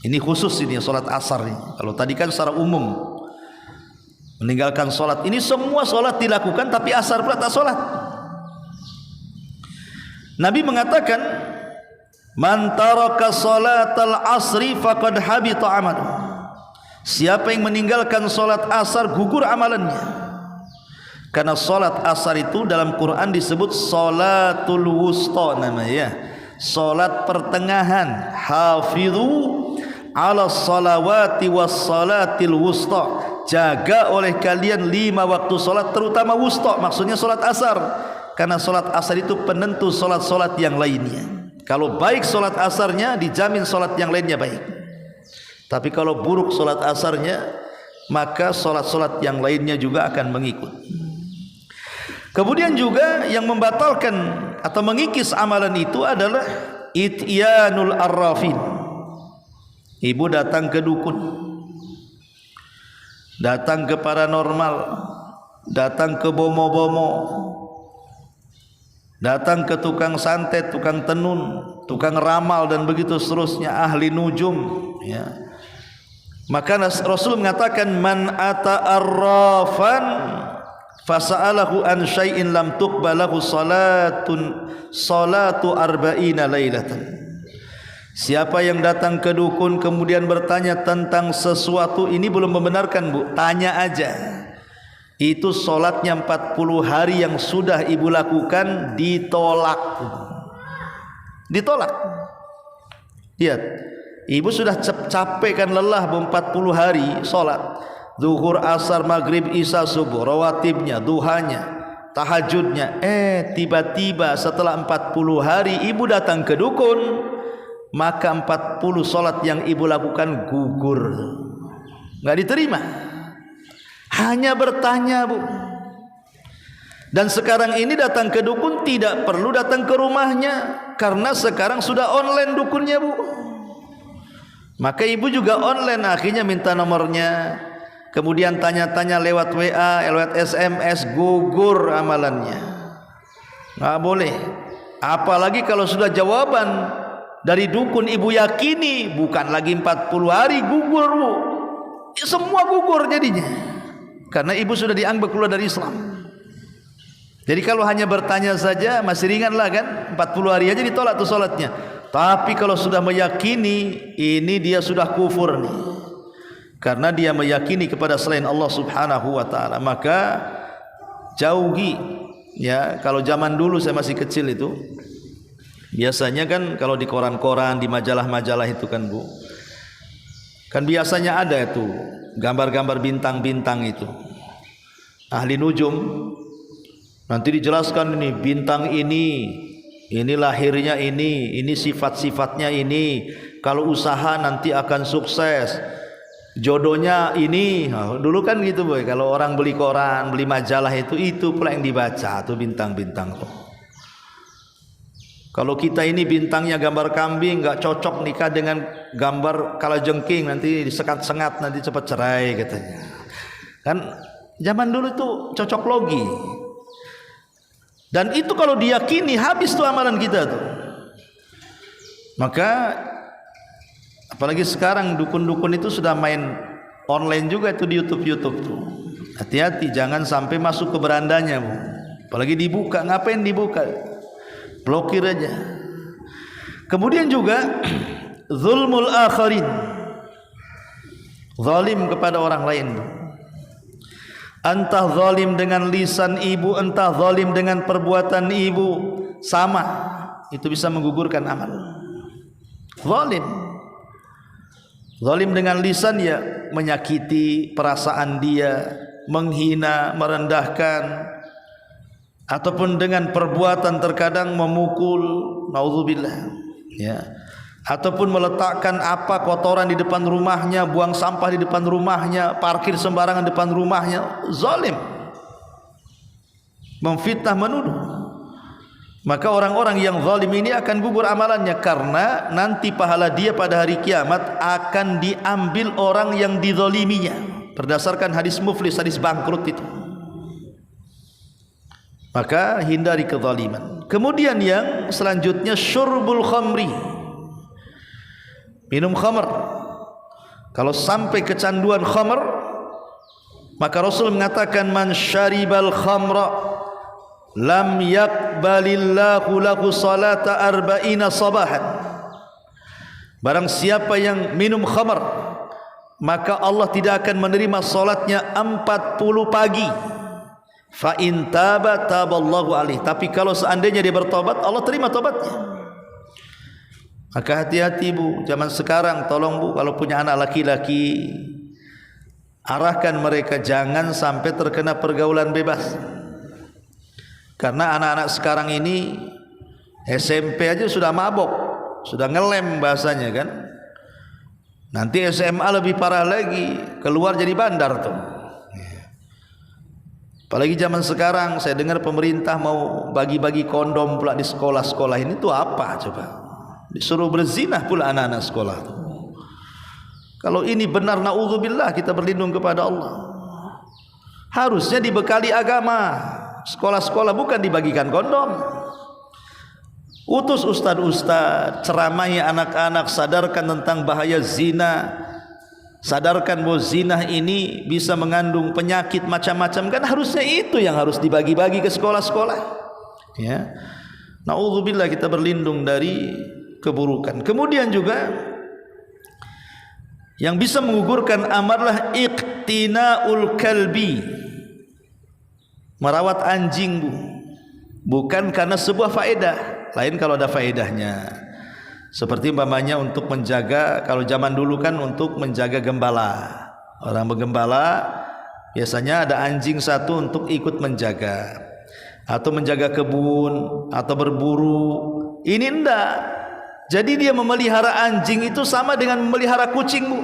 Ini khusus, ini solat asar ini. Kalau tadi kan secara umum meninggalkan solat, ini semua solat dilakukan tapi asar pula tak solat. Nabi mengatakan, man taraka salatal asri faqad habita amaluh. Siapa yang meninggalkan solat asar, gugur amalannya. Karena solat asar itu dalam Quran disebut solatul wusta namanya, solat pertengahan. Hafidhu ala salawati was salatil wusta. Jaga oleh kalian 5 waktu solat, terutama wusta, maksudnya solat asar. Karena solat asar itu penentu solat-solat yang lainnya. Kalau baik solat asarnya, dijamin solat yang lainnya baik. Tapi kalau buruk solat asarnya, maka solat-solat yang lainnya juga akan mengikut. Kemudian juga yang membatalkan atau mengikis amalan itu adalah ityanul arrafin. Ibu datang ke dukun, datang ke paranormal, datang ke bomo-bomo, datang ke tukang santet, tukang tenun, tukang ramal dan begitu seterusnya, ahli nujum, ya. Maka Rasul mengatakan, man ata arrafan fasa'alahu an syai'in lam tuqbalahu salatu arba'ina lailatan. Siapa yang datang ke dukun kemudian bertanya tentang sesuatu, ini belum membenarkan, Bu, tanya aja. Itu solatnya 40 hari yang sudah ibu lakukan ditolak. Ditolak. Lihat, ibu sudah capek kan, lelah 40 hari solat, zuhur, asar, maghrib, isya, subuh, rawatibnya, duhanya, tahajudnya. Tiba-tiba setelah 40 hari ibu datang ke dukun, maka 40 solat yang ibu lakukan gugur, nggak diterima. Hanya bertanya, Bu. Dan sekarang ini datang ke dukun tidak perlu datang ke rumahnya, karena sekarang sudah online dukunnya, Bu. Maka ibu juga online, akhirnya minta nomornya, kemudian tanya-tanya lewat WA, lewat SMS, gugur amalannya. Nggak boleh. Apalagi kalau sudah jawaban dari dukun ibu yakini, bukan lagi 40 hari gugur, Bu. Semua gugur jadinya, karena ibu sudah dianggap keluar dari Islam. Jadi kalau hanya bertanya saja masih ringan lah kan, 40 hari aja ditolak tuh sholatnya. Tapi kalau sudah meyakini, ini dia sudah kufur nih, karena dia meyakini kepada selain Allah subhanahu wa ta'ala. Maka jauhi ya. Kalau zaman dulu saya masih kecil itu, biasanya kan kalau di koran-koran, di majalah-majalah itu kan, Bu, kan biasanya ada itu gambar-gambar bintang-bintang itu, ahli nujum. Nanti dijelaskan ini bintang ini lahirnya ini sifat-sifatnya ini, kalau usaha nanti akan sukses, jodohnya ini. Nah, dulu kan gitu, boy. Kalau orang beli koran, beli majalah itu pula yang dibaca tuh bintang-bintang tuh. Kalau kita ini bintangnya gambar kambing, nggak cocok nikah dengan gambar kalajengking, nanti disengat-sengat, nanti cepat cerai katanya. Kan zaman dulu itu cocok logi. Dan itu kalau diyakini habis tuh amalan kita tuh. Maka apalagi sekarang dukun-dukun itu sudah main online juga itu di YouTube tuh. Hati-hati jangan sampai masuk ke berandanya, Bu. Apalagi dibuka, ngapain dibuka? Blokir aja. Kemudian juga zulmul akharin, zalim kepada orang lain, Bu. Entah zalim dengan lisan ibu, entah zalim dengan perbuatan ibu, sama, itu bisa menggugurkan amal. Zalim dengan lisan ya menyakiti perasaan dia, menghina, merendahkan, ataupun dengan perbuatan terkadang memukul, naudzubillah, ya, ataupun meletakkan kotoran di depan rumahnya, buang sampah di depan rumahnya, parkir sembarangan di depan rumahnya, zalim, memfitnah, menuduh. Maka orang-orang yang zalim ini akan gugur amalannya, karena nanti pahala dia pada hari kiamat akan diambil orang yang dizaliminya, berdasarkan hadis muflis, hadis bangkrut itu. Maka hindari kezaliman. Kemudian yang selanjutnya syurbul khamri, minum khamr. Kalau sampai kecanduan khamr, maka Rasul mengatakan man syaribal khamra lam yakbalillahu lahu salata arba'ina sabahan. Barang siapa yang minum khamr, maka Allah tidak akan menerima salatnya 40 pagi. Fa in taba taballahu alaihi. Tapi kalau seandainya dia bertobat, Allah terima tobatnya. Maka hati-hati, Bu, zaman sekarang tolong, Bu, kalau punya anak laki-laki, arahkan mereka jangan sampai terkena pergaulan bebas. Karena anak-anak sekarang ini SMP aja sudah mabok, sudah ngelem bahasanya kan. Nanti SMA lebih parah lagi, keluar jadi bandar tuh. Apalagi zaman sekarang saya dengar pemerintah mau bagi-bagi kondom pula di sekolah-sekolah ini tuh apa coba? Disuruh berzinah pula anak-anak sekolah tuh. Kalau ini benar, naudzubillah, kita berlindung kepada Allah. Harusnya dibekali agama. Sekolah-sekolah bukan dibagikan kondom. Utus ustaz-ustaz, ceramahi anak-anak, sadarkan tentang bahaya zina, sadarkan bahwa zina ini bisa mengandung penyakit macam-macam. Kan harusnya itu yang harus dibagi-bagi ke sekolah-sekolah, ya. Naudzubillah, kita berlindung dari keburukan. Kemudian juga yang bisa menggugurkan amarlah iqtinaul kalbi, merawat anjing, Bu. Bukan karena sebuah faedah, lain kalau ada faedahnya. Seperti umpamanya untuk menjaga, kalau zaman dulu kan untuk menjaga gembala. Orang bergembala biasanya ada anjing satu untuk ikut menjaga. atau menjaga kebun atau berburu. Ini enggak. Jadi dia memelihara anjing itu sama dengan memelihara kucing, Bu.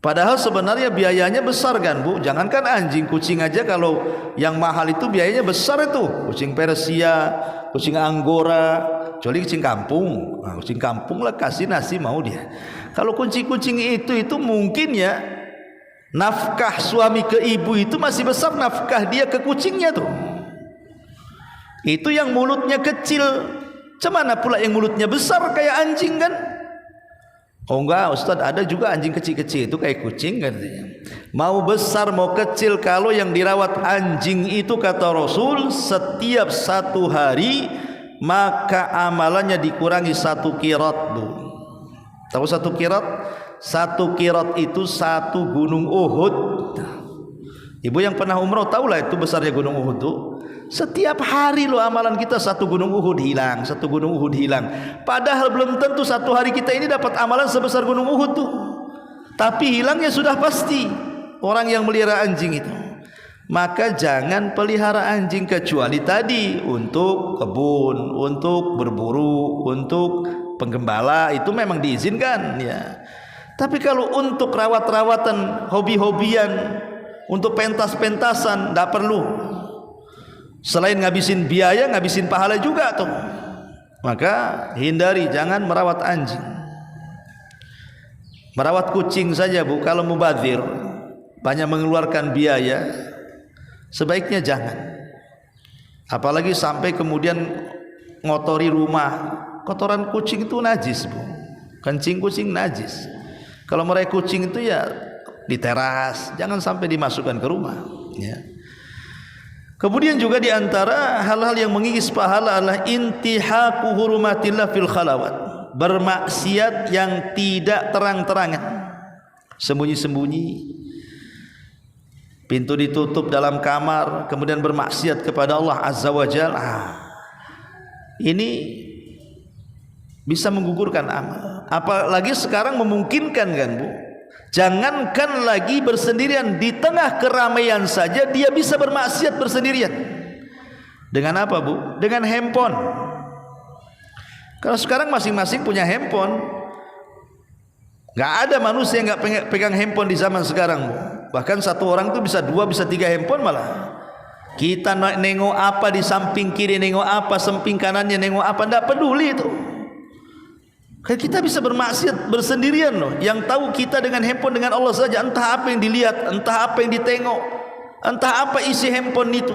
Padahal sebenarnya biayanya besar kan, Bu. Jangankan anjing, kucing aja kalau yang mahal itu biayanya besar itu. Kucing Persia, kucing Anggora, kecuali kucing kampung. Nah, kucing kampung lah kasih nasi mau dia. Kalau kucing-kucing itu mungkin ya nafkah suami ke ibu itu masih besar nafkah dia ke kucingnya tuh. Itu yang mulutnya kecil. Cemana pula yang mulutnya besar kayak anjing kan? Oh enggak Ustaz, ada juga anjing kecil-kecil itu kayak kucing katanya. Mau besar mau kecil, kalau yang dirawat anjing itu kata Rasul setiap 1 hari maka amalannya dikurangi 1 qirat, Bu. Tahu 1 qirat? 1 qirat itu 1 gunung Uhud. Ibu yang pernah umroh tahulah itu besarnya gunung Uhud tuh. Setiap hari loh amalan kita 1 gunung Uhud hilang, 1 gunung Uhud hilang. Padahal belum tentu 1 hari kita ini dapat amalan sebesar gunung Uhud tuh. Tapi hilangnya sudah pasti orang yang melihara anjing itu. Maka jangan pelihara anjing kecuali tadi untuk kebun, untuk berburu, untuk penggembala itu memang diizinkan ya. Tapi kalau untuk rawat-rawatan, hobi-hobian, untuk pentas-pentasan tidak perlu. Selain ngabisin biaya, ngabisin pahala juga tuh. Maka hindari, jangan merawat anjing. Merawat kucing saja, Bu, kalau mubadzir, banyak mengeluarkan biaya, sebaiknya jangan. Apalagi sampai kemudian ngotori rumah. Kotoran kucing itu najis, Bu. Kencing kucing najis. Kalau mereka kucing itu ya di teras, jangan sampai dimasukkan ke rumah ya. Kemudian juga di antara hal-hal yang mengikis pahala adalah intihaku hurumatillah fil khalawat, bermaksiat yang tidak terang-terangan, sembunyi-sembunyi, pintu ditutup dalam kamar, kemudian bermaksiat kepada Allah Azza wa Jalla. Ini bisa menggugurkan amal. Apalagi sekarang memungkinkan kan, Bu. Jangankan lagi bersendirian, di tengah keramaian saja dia bisa bermaksiat bersendirian. Dengan apa, Bu? Dengan handphone. Kalau sekarang masing-masing punya handphone, nggak ada manusia yang nggak pegang handphone di zaman sekarang, Bu. Bahkan satu orang itu bisa 2, bisa 3 handphone malah. Kita nengok apa di samping kiri, nengok apa samping kanannya, nengok apa, nggak peduli itu. Kita bisa bermaksiat bersendirian loh. Yang tahu kita dengan handphone dengan Allah saja. Entah apa yang dilihat, entah apa yang ditengok, entah apa isi handphone itu.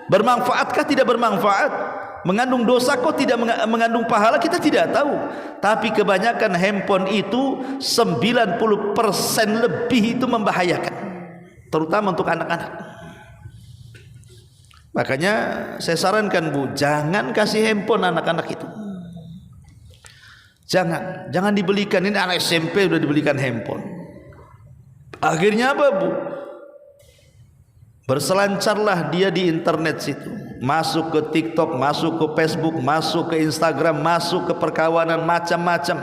Bermanfaatkah tidak bermanfaat? Mengandung dosa kok tidak mengandung pahala, kita tidak tahu. Tapi kebanyakan handphone itu 90% lebih itu membahayakan, terutama untuk anak-anak. Makanya saya sarankan, Bu, jangan kasih handphone anak-anak itu. Jangan dibelikan. Ini anak SMP sudah dibelikan handphone. Akhirnya apa, Bu? Berselancarlah dia di internet situ. Masuk ke TikTok, masuk ke Facebook, masuk ke Instagram, masuk ke perkawanan macam-macam.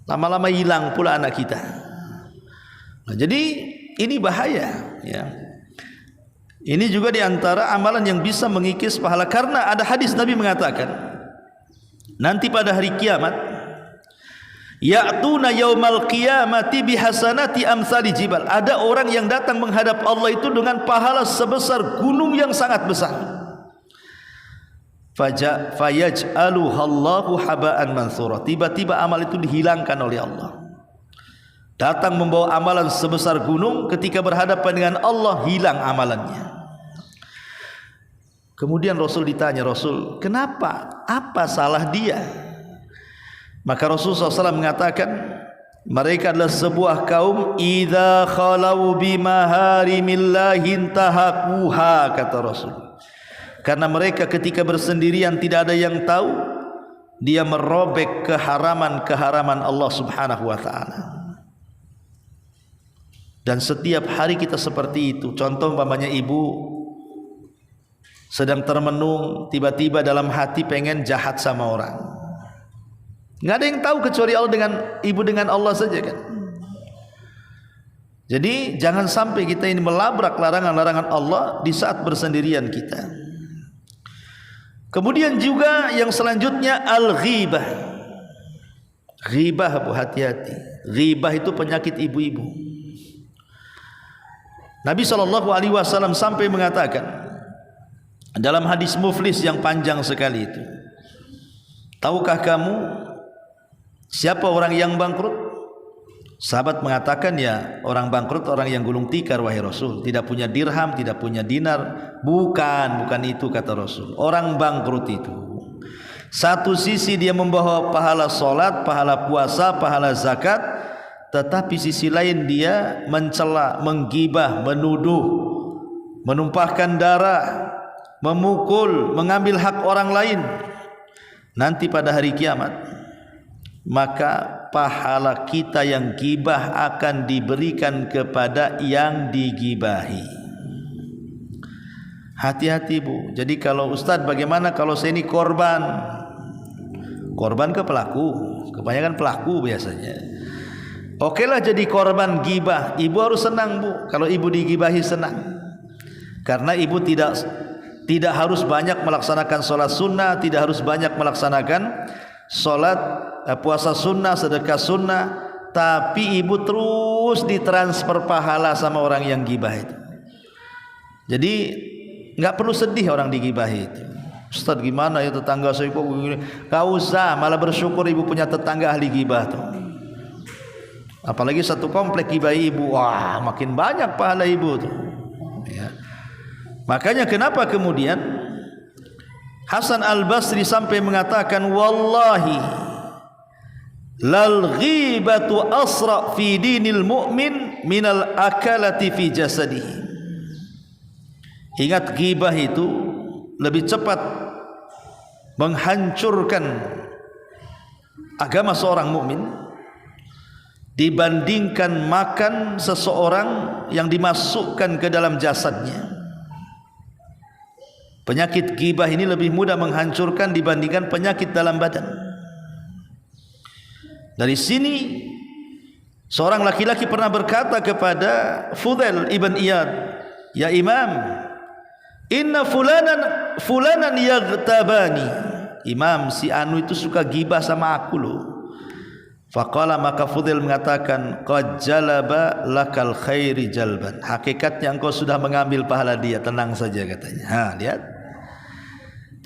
Lama-lama hilang pula anak kita. Nah, jadi ini bahaya ya. Ini juga di antara amalan yang bisa mengikis pahala, karena ada hadis Nabi mengatakan, nanti pada hari kiamat, ya'tuna yaumal qiyamati bihasanati amsali jibal. Ada orang yang datang menghadap Allah itu dengan pahala sebesar gunung yang sangat besar. Fayaj'aluhallahu haba'an mansura. Tiba-tiba amal itu dihilangkan oleh Allah. Datang membawa amalan sebesar gunung, ketika berhadapan dengan Allah hilang amalannya. Kemudian Rasul ditanya, Rasul, kenapa? Apa salah dia? Maka Rasul SAW mengatakan, mereka adalah sebuah kaum idza khalau bimaharimillahi intahaquha, kata Rasul. Karena mereka ketika bersendirian tidak ada yang tahu, dia merobek keharaman-keharaman Allah Subhanahu wa taala. Dan setiap hari kita seperti itu. Contoh umpamanya ibu sedang termenung, tiba-tiba dalam hati pengen jahat sama orang. Nggak ada yang tahu kecuali Allah, dengan ibu dengan Allah saja kan. Jadi jangan sampai kita ini melabrak larangan-larangan Allah di saat bersendirian kita. Kemudian juga yang selanjutnya al-ghibah. Ghibah, Bu, hati-hati. Ghibah itu penyakit ibu-ibu. Nabi SAW sampai mengatakan dalam hadis Muflis yang panjang sekali itu, tahukah kamu siapa orang yang bangkrut? Sahabat mengatakan, ya, orang bangkrut orang yang gulung tikar, wahai Rasul, tidak punya dirham, tidak punya dinar. Bukan itu kata Rasul. Orang bangkrut itu satu sisi dia membawa pahala solat, pahala puasa, pahala zakat, tetapi sisi lain dia mencela, menggibah, menuduh, menumpahkan darah, memukul, mengambil hak orang lain. Nanti pada hari kiamat, maka pahala kita yang gibah akan diberikan kepada yang digibahi. Hati-hati, Bu. Jadi kalau Ustadz, bagaimana kalau saya ini korban ke pelaku, kebanyakan pelaku biasanya. Okelah jadi korban gibah, ibu harus senang, Bu. Kalau ibu digibahi senang, karena ibu tidak harus banyak melaksanakan sholat sunnah, tidak harus banyak melaksanakan sholat puasa sunnah, sedekah sunnah, tapi ibu terus ditransfer pahala sama orang yang gibah itu. Jadi nggak perlu sedih orang digibahi itu. Ustaz, gimana ya tetangga saya kok begini? Gak usah, malah bersyukur ibu punya tetangga ahli gibah tuh. Apalagi satu komplek gibahi ibu, wah makin banyak pahala ibu tuh, ya. Makanya kenapa kemudian Hasan Al-Basri sampai mengatakan, wallahi lal ghibatu asra fi dinil mu'min minal akalati fi jasadihi. Ingat, ghibah itu lebih cepat menghancurkan agama seorang mukmin dibandingkan makan seseorang yang dimasukkan ke dalam jasadnya. Penyakit ghibah ini lebih mudah menghancurkan dibandingkan penyakit dalam badan. Dari sini seorang laki-laki pernah berkata kepada Fudail ibn Iyad, ya Imam, inna fulanan yaghtabani. Imam, si anu itu suka gibah sama aku loh. Faqala, maka Fudail mengatakan, qad jalaba lakal khairi jalban. Hakikatnya engkau sudah mengambil pahala dia, tenang saja katanya. Lihat.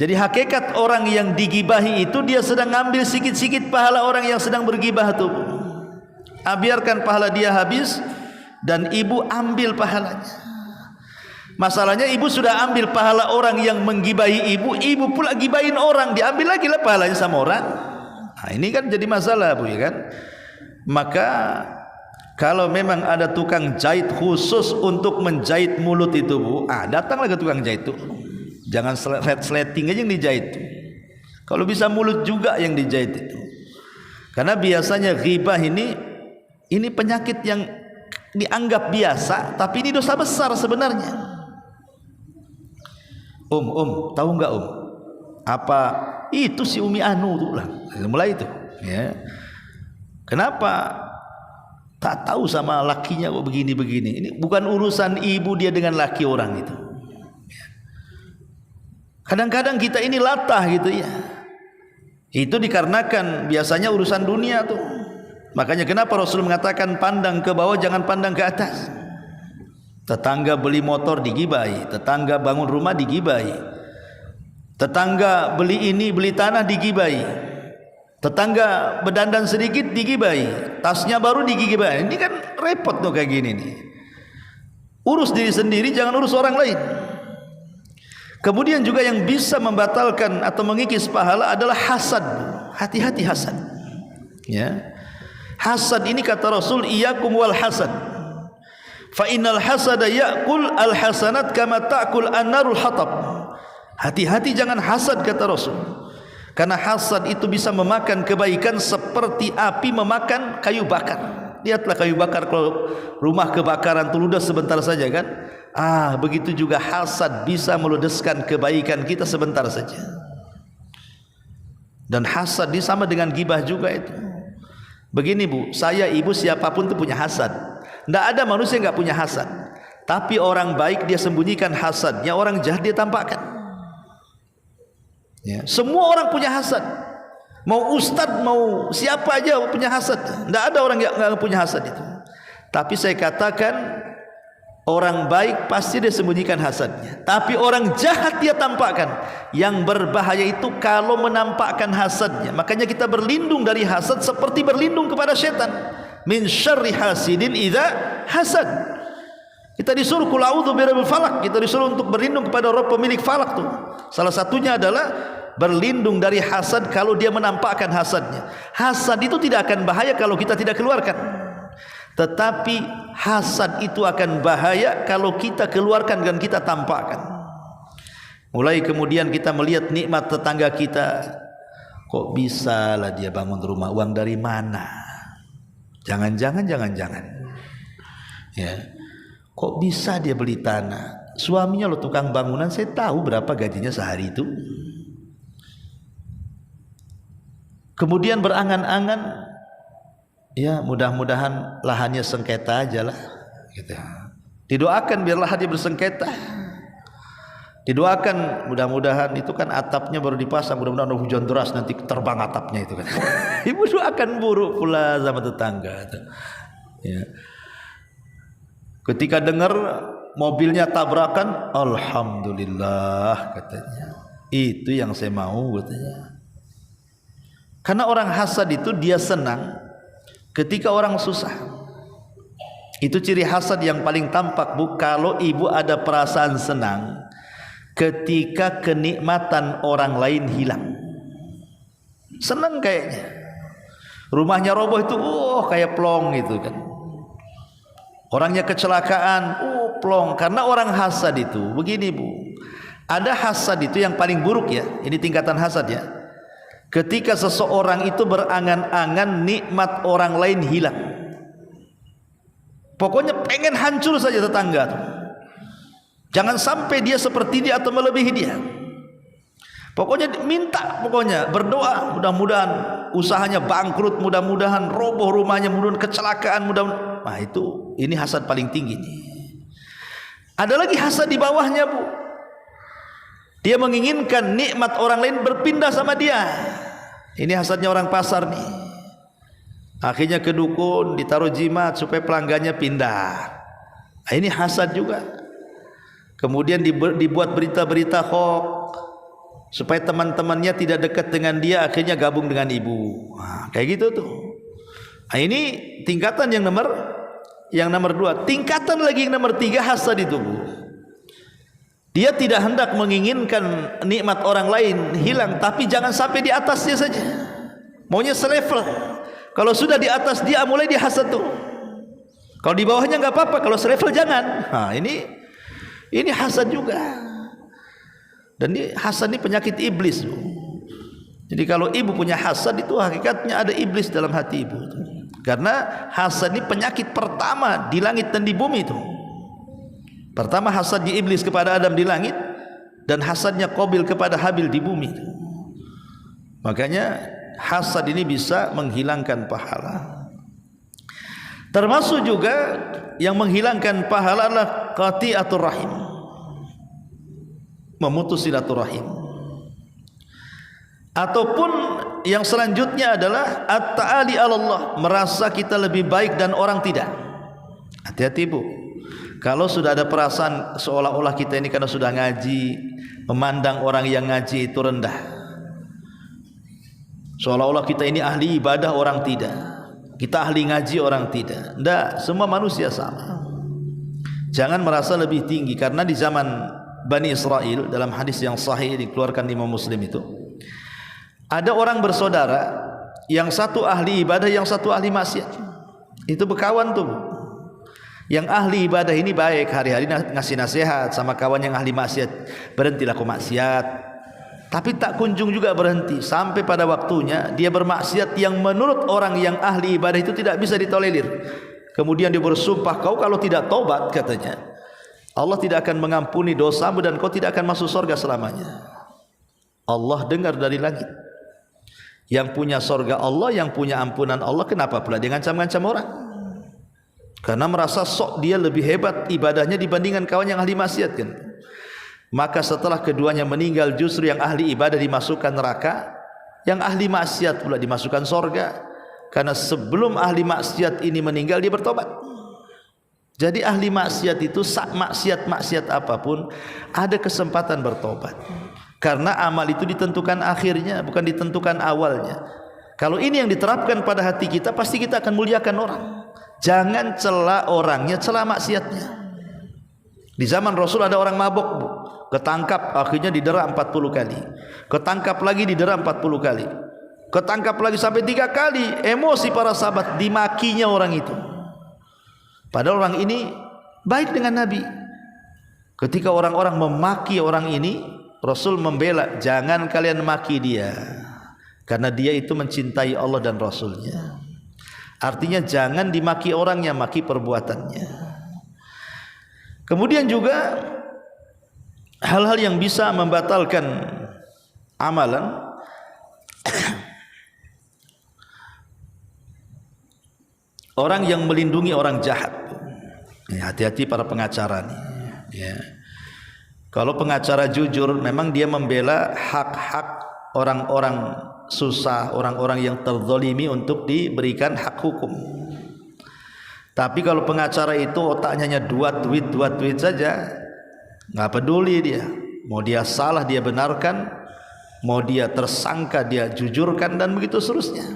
Jadi hakikat orang yang digibahi itu dia sedang ngambil sikit-sikit pahala orang yang sedang bergibah itu. Biarkan pahala dia habis dan ibu ambil pahalanya. Masalahnya ibu sudah ambil pahala orang yang menggibahi ibu, ibu pula gibahin orang, diambil lagi lah pahalanya sama orang. Nah, ini kan jadi masalah, Bu, ya kan? Maka kalau memang ada tukang jahit khusus untuk menjahit mulut itu, Bu, datanglah ke tukang jahit itu. Jangan sleting aja yang dijahit. Kalau bisa mulut juga yang dijahit itu. Karena biasanya ghibah ini penyakit yang dianggap biasa, tapi ini dosa besar sebenarnya. Tahu nggak apa itu si Umi Anu tuh lah, mulai itu, ya. Kenapa tak tahu sama lakinya kok begini-begini? Ini bukan urusan ibu dia dengan laki orang itu. Kadang-kadang kita ini latah gitu ya. Itu dikarenakan biasanya urusan dunia tuh. Makanya kenapa Rasul mengatakan pandang ke bawah jangan pandang ke atas. Tetangga beli motor digibahi, tetangga bangun rumah digibahi, tetangga beli ini beli tanah digibahi, tetangga berdandan sedikit digibahi, tasnya baru digibahi. Ini kan repot tuh kayak gini nih. Urus diri sendiri, jangan urus orang lain. Kemudian juga yang bisa membatalkan atau mengikis pahala adalah hasad. Hati-hati hasad. Ya. Hasad ini kata Rasul, iyyakum wal hasad. Fa innal hasada ya'kul al hasanat kama ta'kul an-narul hatab. Hati-hati jangan hasad kata Rasul. Karena hasad itu bisa memakan kebaikan seperti api memakan kayu bakar. Lihatlah kayu bakar, kalau rumah kebakaran tuh ludes sebentar saja kan? Begitu juga hasad bisa meludeskan kebaikan kita sebentar saja. Dan hasad ini sama dengan gibah juga itu. Begini Bu, saya ibu siapapun tuh punya hasad. Tidak ada manusia yang tidak punya hasad. Tapi orang baik dia sembunyikan hasadnya, orang jahat dia tampakkan. Ya. Semua orang punya hasad. Mau ustadz, mau siapa aja punya hasad. Tidak ada orang yang tidak punya hasad itu. Tapi saya katakan, orang baik pasti dia sembunyikan hasadnya. Tapi orang jahat dia tampakkan. Yang berbahaya itu kalau menampakkan hasadnya. Makanya kita berlindung dari hasad seperti berlindung kepada syaitan. Min syarri hasidin idza hasad. Kita disuruh qul a'udzu birabbil falaq. Kita disuruh untuk berlindung kepada Rabb pemilik falak tuh. Salah satunya adalah berlindung dari hasad kalau dia menampakkan hasadnya. Hasad itu tidak akan bahaya kalau kita tidak keluarkan. Tetapi hasad itu akan bahaya kalau kita keluarkan dan kita tampakkan. Mulai kemudian kita melihat nikmat tetangga kita. Kok bisa lah dia bangun rumah, uang dari mana? Jangan-jangan ya. Kok bisa dia beli tanah? Suaminya lo tukang bangunan, saya tahu berapa gajinya sehari itu. Kemudian berangan-angan, ya mudah-mudahan lahannya sengketa aja lah gitu. Didoakan biar lahan dia bersengketa. Didoakan mudah-mudahan itu kan atapnya baru dipasang, mudah-mudahan hujan deras nanti terbang atapnya itu kan. Ibu doakan buruk pula sama tetangga. Ya. Ketika dengar mobilnya tabrakan, alhamdulillah katanya. Itu yang saya mau katanya. Karena orang hasad itu dia senang ketika orang susah. Itu ciri hasad yang paling tampak, Bu. Kalau ibu ada perasaan senang ketika kenikmatan orang lain hilang. Senang kayaknya. Rumahnya roboh itu kayak plong gitu kan. Orangnya kecelakaan, plong. Karena orang hasad itu begini, Bu. Ada hasad itu yang paling buruk ya. Ini tingkatan hasad ya. Ketika seseorang itu berangan-angan nikmat orang lain hilang. Pokoknya pengen hancur saja tetangga tuh. Jangan sampai dia seperti dia atau melebihi dia. Pokoknya minta, berdoa, mudah-mudahan usahanya bangkrut, mudah-mudahan roboh rumahnya, mudah-mudahan kecelakaan, mudah-mudahan. Nah itu, ini hasad paling tinggi nih. Ada lagi hasad di bawahnya, Bu. Dia menginginkan nikmat orang lain berpindah sama dia. Ini hasadnya orang pasar nih. Akhirnya ke dukun, ditaruh jimat supaya pelanggannya pindah. Nah, ini hasad juga. Kemudian dibuat berita-berita hoax supaya teman-temannya tidak dekat dengan dia, akhirnya gabung dengan ibu. Nah, kayak gitu tuh. Nah, ini tingkatan yang nomor 2. Tingkatan lagi yang nomor 3 hasad itu, Bu. Dia tidak hendak menginginkan nikmat orang lain hilang, tapi jangan sampai di atasnya saja. Maunya selevel. Kalau sudah di atas dia, mulai dia hasad tuh. Kalau di bawahnya nggak apa-apa, kalau selevel jangan. Nah, ini hasad juga. Dan hasad ini penyakit iblis. Jadi kalau ibu punya hasad itu hakikatnya ada iblis dalam hati ibu. Karena hasad ini penyakit pertama di langit dan di bumi itu. Pertama hasad di iblis kepada Adam di langit, dan hasadnya Qabil kepada Habil di bumi. Makanya hasad ini bisa menghilangkan pahala. Termasuk juga yang menghilangkan pahala adalah qati'atur rahim, memutus silaturahim. Ataupun yang selanjutnya adalah at-ta'ali 'ala Allah, merasa kita lebih baik dan orang tidak. Hati-hati, Bu. Kalau sudah ada perasaan seolah-olah kita ini karena sudah ngaji, memandang orang yang ngaji itu rendah. Seolah-olah kita ini ahli ibadah, orang tidak. Kita ahli ngaji, orang tidak. Tidak, semua manusia sama. Jangan merasa lebih tinggi, karena di zaman Bani Israel, dalam hadis yang sahih dikeluarkan Imam Muslim itu, ada orang bersaudara, yang satu ahli ibadah, yang satu ahli maksiat. Itu berkawan tuh. Yang ahli ibadah ini baik, hari-hari ngasih nasihat sama kawan yang ahli maksiat, berhentilah kau maksiat. Tapi tak kunjung juga berhenti, sampai pada waktunya dia bermaksiat yang menurut orang yang ahli ibadah itu tidak bisa ditolerir. Kemudian dia bersumpah, kau kalau tidak tobat, katanya, Allah tidak akan mengampuni dosamu dan kau tidak akan masuk surga selamanya. Allah dengar dari langit. Yang punya surga Allah, yang punya ampunan Allah, kenapa pula dia ngancam-ngancam orang? karena merasa sok dia lebih hebat ibadahnya dibandingkan kawan yang ahli maksiat kan. Maka setelah keduanya meninggal, justru yang ahli ibadah dimasukkan neraka, yang ahli maksiat pula dimasukkan sorga. Karena sebelum ahli maksiat ini meninggal, dia bertobat. Jadi ahli maksiat itu maksiat apapun ada kesempatan bertobat, karena amal itu ditentukan akhirnya, bukan ditentukan awalnya. Kalau ini yang diterapkan pada hati kita, pasti kita akan muliakan orang. Jangan cela orangnya, cela maksiatnya. Di zaman Rasul ada orang mabuk, Bu. Ketangkap, akhirnya didera 40 kali. Ketangkap lagi, didera 40 kali. Ketangkap lagi sampai 3 kali. Emosi para sahabat, dimakinya orang itu. Padahal orang ini baik dengan Nabi. Ketika orang-orang memaki orang ini, Rasul membela, jangan kalian maki dia, karena dia itu mencintai Allah dan Rasulnya. Artinya jangan dimaki orangnya, maki perbuatannya. Kemudian juga hal-hal yang bisa membatalkan amalan, orang yang melindungi orang jahat. Hati-hati para pengacara nih. Ya. Kalau pengacara jujur, memang dia membela hak-hak orang-orang susah, orang-orang yang terzalimi untuk diberikan hak hukum. Tapi kalau pengacara itu otaknya hanya dua tweet saja, nggak peduli dia. Mau dia salah dia benarkan, mau dia tersangka dia jujurkan, dan begitu seterusnya.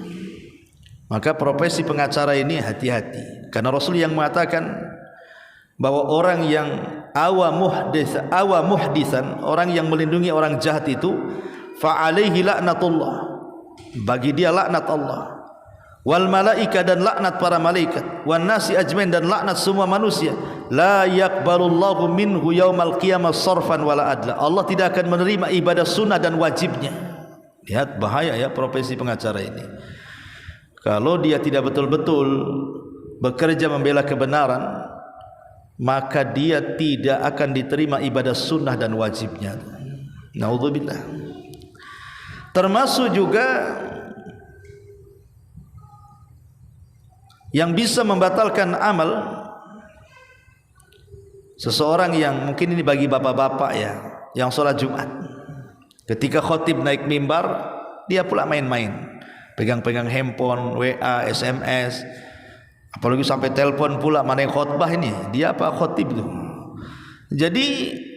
Maka profesi pengacara ini hati-hati, karena Rasul yang mengatakan bahwa orang yang awa muhdisan, orang yang melindungi orang jahat itu, fa alaihi laknatullah, bagi dia laknat Allah, wal malaika, dan laknat para malaikat, wan nasi ajmain, dan laknat semua manusia. La yaqbalullahu minhu yaumal qiyamah sarfan wala adla. Allah tidak akan menerima ibadah sunnah dan wajibnya. Lihat bahaya ya profesi pengacara ini. Kalau dia tidak betul-betul bekerja membela kebenaran, maka dia tidak akan diterima ibadah sunnah dan wajibnya. Naudzubillah. Termasuk juga yang bisa membatalkan amal, seseorang yang mungkin ini bagi bapak-bapak ya, yang sholat Jumat, ketika khotib naik mimbar, dia pula main-main, pegang-pegang handphone, WA, SMS, apalagi sampai telepon pula, mana yang khotbah ini, dia apa khotib itu. Jadi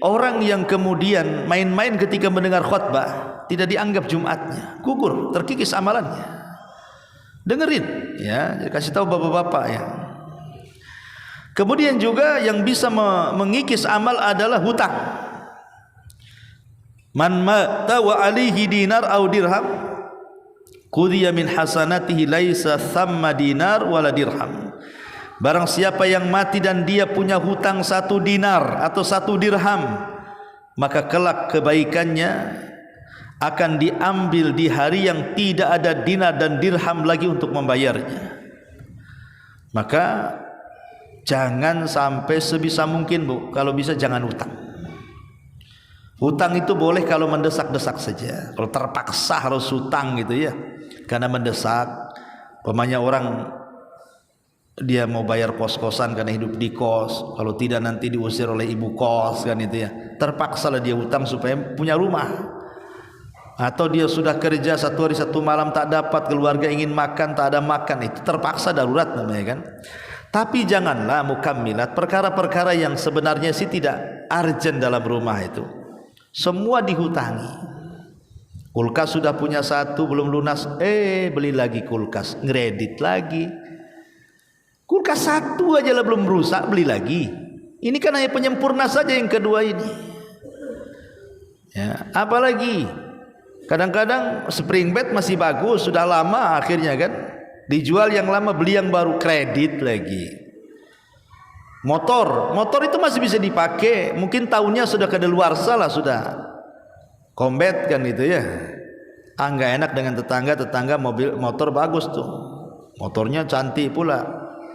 orang yang kemudian main-main ketika mendengar khotbah, tidak dianggap Jumatnya, gugur, terkikis amalannya. Dengerin ya, kasih tahu bapak-bapak ya. Kemudian juga yang bisa mengikis amal adalah hutang. Man mata wa alihi dinar au dirham, qudhiya min hasanatihi laisa thamma dinar wala dirham. Barang siapa yang mati dan dia punya hutang 1 dinar atau 1 dirham, maka kelak kebaikannya akan diambil di hari yang tidak ada dinar dan dirham lagi untuk membayarnya. Maka jangan sampai, sebisa mungkin Bu, kalau bisa jangan hutang. Hutang itu boleh kalau mendesak-desak saja. Kalau terpaksa harus hutang gitu ya, karena mendesak. Pemanya orang dia mau bayar kos-kosan karena hidup di kos, kalau tidak nanti diusir oleh ibu kos kan itu ya. Terpaksa lah dia hutang supaya punya rumah. Atau dia sudah kerja 1 hari 1 malam tak dapat, keluarga ingin makan tak ada makan, itu terpaksa darurat namanya kan. Tapi janganlah mukammilat, perkara-perkara yang sebenarnya sih tidak urgent dalam rumah itu, semua dihutangi. Kulkas sudah punya 1 belum lunas, beli lagi kulkas, ngeredit lagi. Kulkas 1 aja lah belum rusak, beli lagi. Ini kan hanya penyempurna saja yang kedua ini. Ya, apalagi kadang-kadang spring bed masih bagus, sudah lama, akhirnya kan dijual yang lama, beli yang baru, kredit lagi. Motor itu masih bisa dipakai, mungkin tahunnya sudah kadaluarsa lah, sudah kombet kan itu ya. Nggak enak dengan tetangga motor bagus tuh, motornya cantik pula,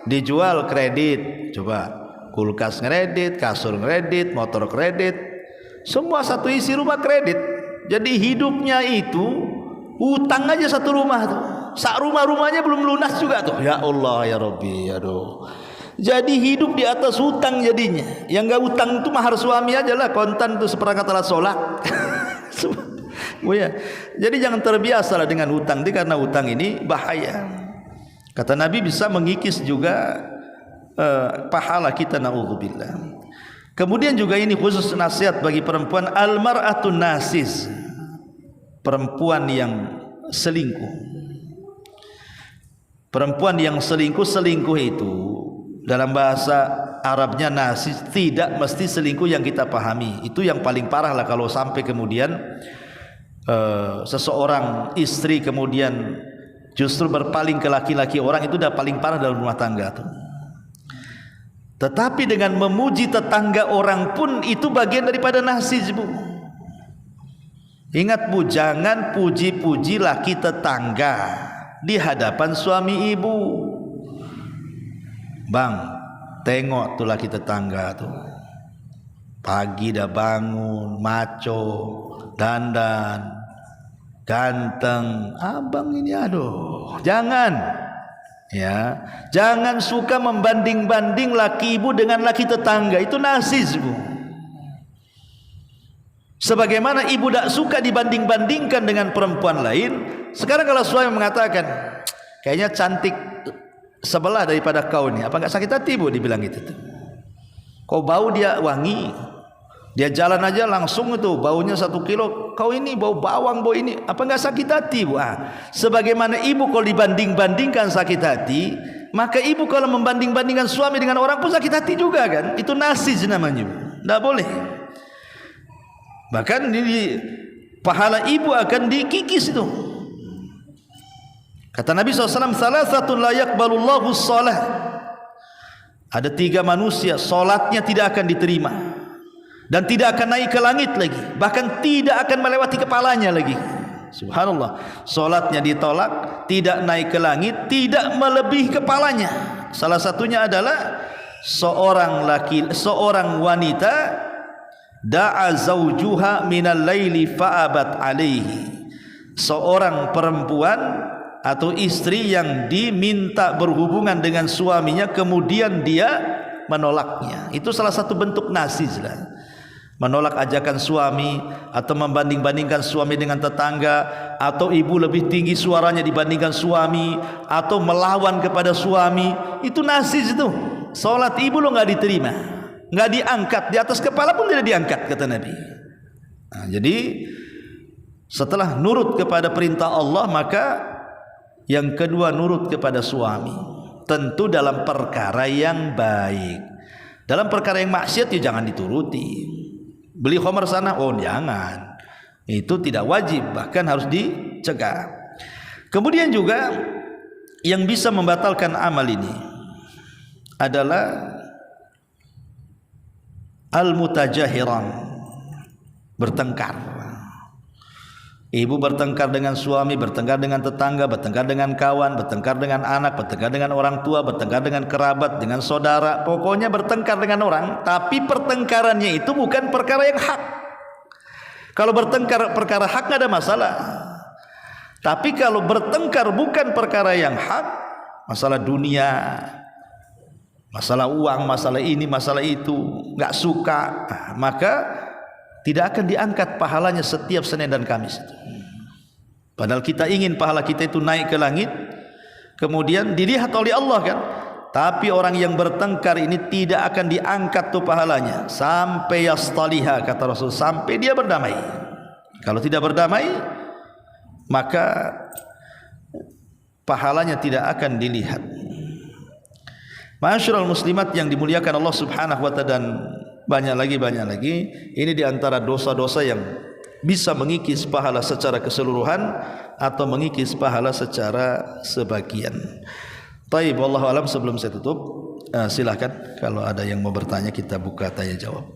dijual kredit. Coba kulkas kredit, kasur kredit, motor kredit, semua satu isi rumah kredit. Jadi hidupnya itu hutang aja 1 rumah tuh. Sak rumah-rumahnya belum lunas juga tuh. Ya Allah ya Rabbi, aduh. Jadi hidup di atas hutang jadinya. Yang enggak hutang itu mahar suami aja lah, kontan itu seperangkat alat sholat. Oh ya. Jadi jangan terbiasa lah dengan hutang, karena hutang ini bahaya. Kata Nabi bisa mengikis juga pahala kita, naudzubillah. Kemudian juga ini khusus nasihat bagi perempuan, almar'atun nasis, perempuan yang selingkuh. Perempuan yang selingkuh itu dalam bahasa Arabnya nasis, tidak mesti selingkuh yang kita pahami. Itu yang paling parah lah kalau sampai kemudian seseorang istri kemudian justru berpaling ke laki-laki orang, itu udah paling parah dalam rumah tangga tuh. Tetapi dengan memuji tetangga orang pun itu bagian daripada nasis, Bu. Ingat, Bu, jangan puji-puji laki tetangga di hadapan suami ibu. Bang, tengok tuh laki tetangga tuh, pagi dah bangun, maco, dandan, ganteng. Abang ini aduh, jangan. Ya, jangan suka membanding-banding laki ibu dengan laki tetangga, itu nasis, Bu. Sebagaimana ibu tak suka dibanding-bandingkan dengan perempuan lain, sekarang kalau suami mengatakan, kayaknya cantik sebelah daripada kau nih, apa enggak sakit hati, Bu, dibilang gitu tuh. Kau bau dia wangi, dia jalan aja langsung itu baunya 1 kilo, kau ini bau bawang, bau ini, apa enggak sakit hati, Bu? Sebagaimana ibu kalau dibanding-bandingkan sakit hati, maka ibu kalau membanding-bandingkan suami dengan orang pun sakit hati juga kan? Itu nasis namanya, Bu. Enggak boleh. Bahkan ini pahala ibu akan dikikis itu. Kata Nabi SAW, salasatun la yaqbalullahu shalah. Ada 3 manusia solatnya tidak akan diterima dan tidak akan naik ke langit lagi, bahkan tidak akan melewati kepalanya lagi. Subhanallah, solatnya ditolak, tidak naik ke langit, tidak melebihi kepalanya. Salah satunya adalah seorang wanita da'a zawjuha minal laili fa'abat alaihi. Seorang perempuan atau istri yang diminta berhubungan dengan suaminya kemudian dia menolaknya. Itu salah satu bentuk nasis lah. Menolak ajakan suami, atau membanding-bandingkan suami dengan tetangga, atau ibu lebih tinggi suaranya dibandingkan suami, atau melawan kepada suami. Itu nasis itu. Salat ibu lo enggak diterima, enggak diangkat, di atas kepala pun tidak diangkat, kata Nabi. Nah, jadi setelah nurut kepada perintah Allah, maka yang kedua nurut kepada suami, tentu dalam perkara yang baik. Dalam perkara yang maksiat ya jangan dituruti. Beli khamar sana, oh jangan, itu tidak wajib, bahkan harus dicegah. Kemudian juga yang bisa membatalkan amal ini adalah al-mutajahiran, bertengkar. Ibu bertengkar dengan suami, bertengkar dengan tetangga, bertengkar dengan kawan, bertengkar dengan anak, bertengkar dengan orang tua, bertengkar dengan kerabat, dengan saudara. Pokoknya bertengkar dengan orang, tapi pertengkarannya itu bukan perkara yang hak. Kalau bertengkar perkara hak nggak ada masalah. Tapi kalau bertengkar bukan perkara yang hak, masalah dunia, masalah uang, masalah ini, masalah itu, nggak suka, maka tidak akan diangkat pahalanya setiap Senin dan Kamis. Padahal kita ingin pahala kita itu naik ke langit, kemudian dilihat oleh Allah kan. Tapi orang yang bertengkar ini tidak akan diangkat tuh pahalanya sampai yastaliha, kata Rasul, sampai dia berdamai. Kalau tidak berdamai, maka pahalanya tidak akan dilihat. Ma'asyiral muslimat yang dimuliakan Allah Subhanahu wa ta'ala, dan banyak lagi. Ini diantara dosa-dosa yang bisa mengikis pahala secara keseluruhan atau mengikis pahala secara sebagian. Taib, wallahu alam. Sebelum saya tutup, silakan kalau ada yang mau bertanya, kita buka tanya jawab.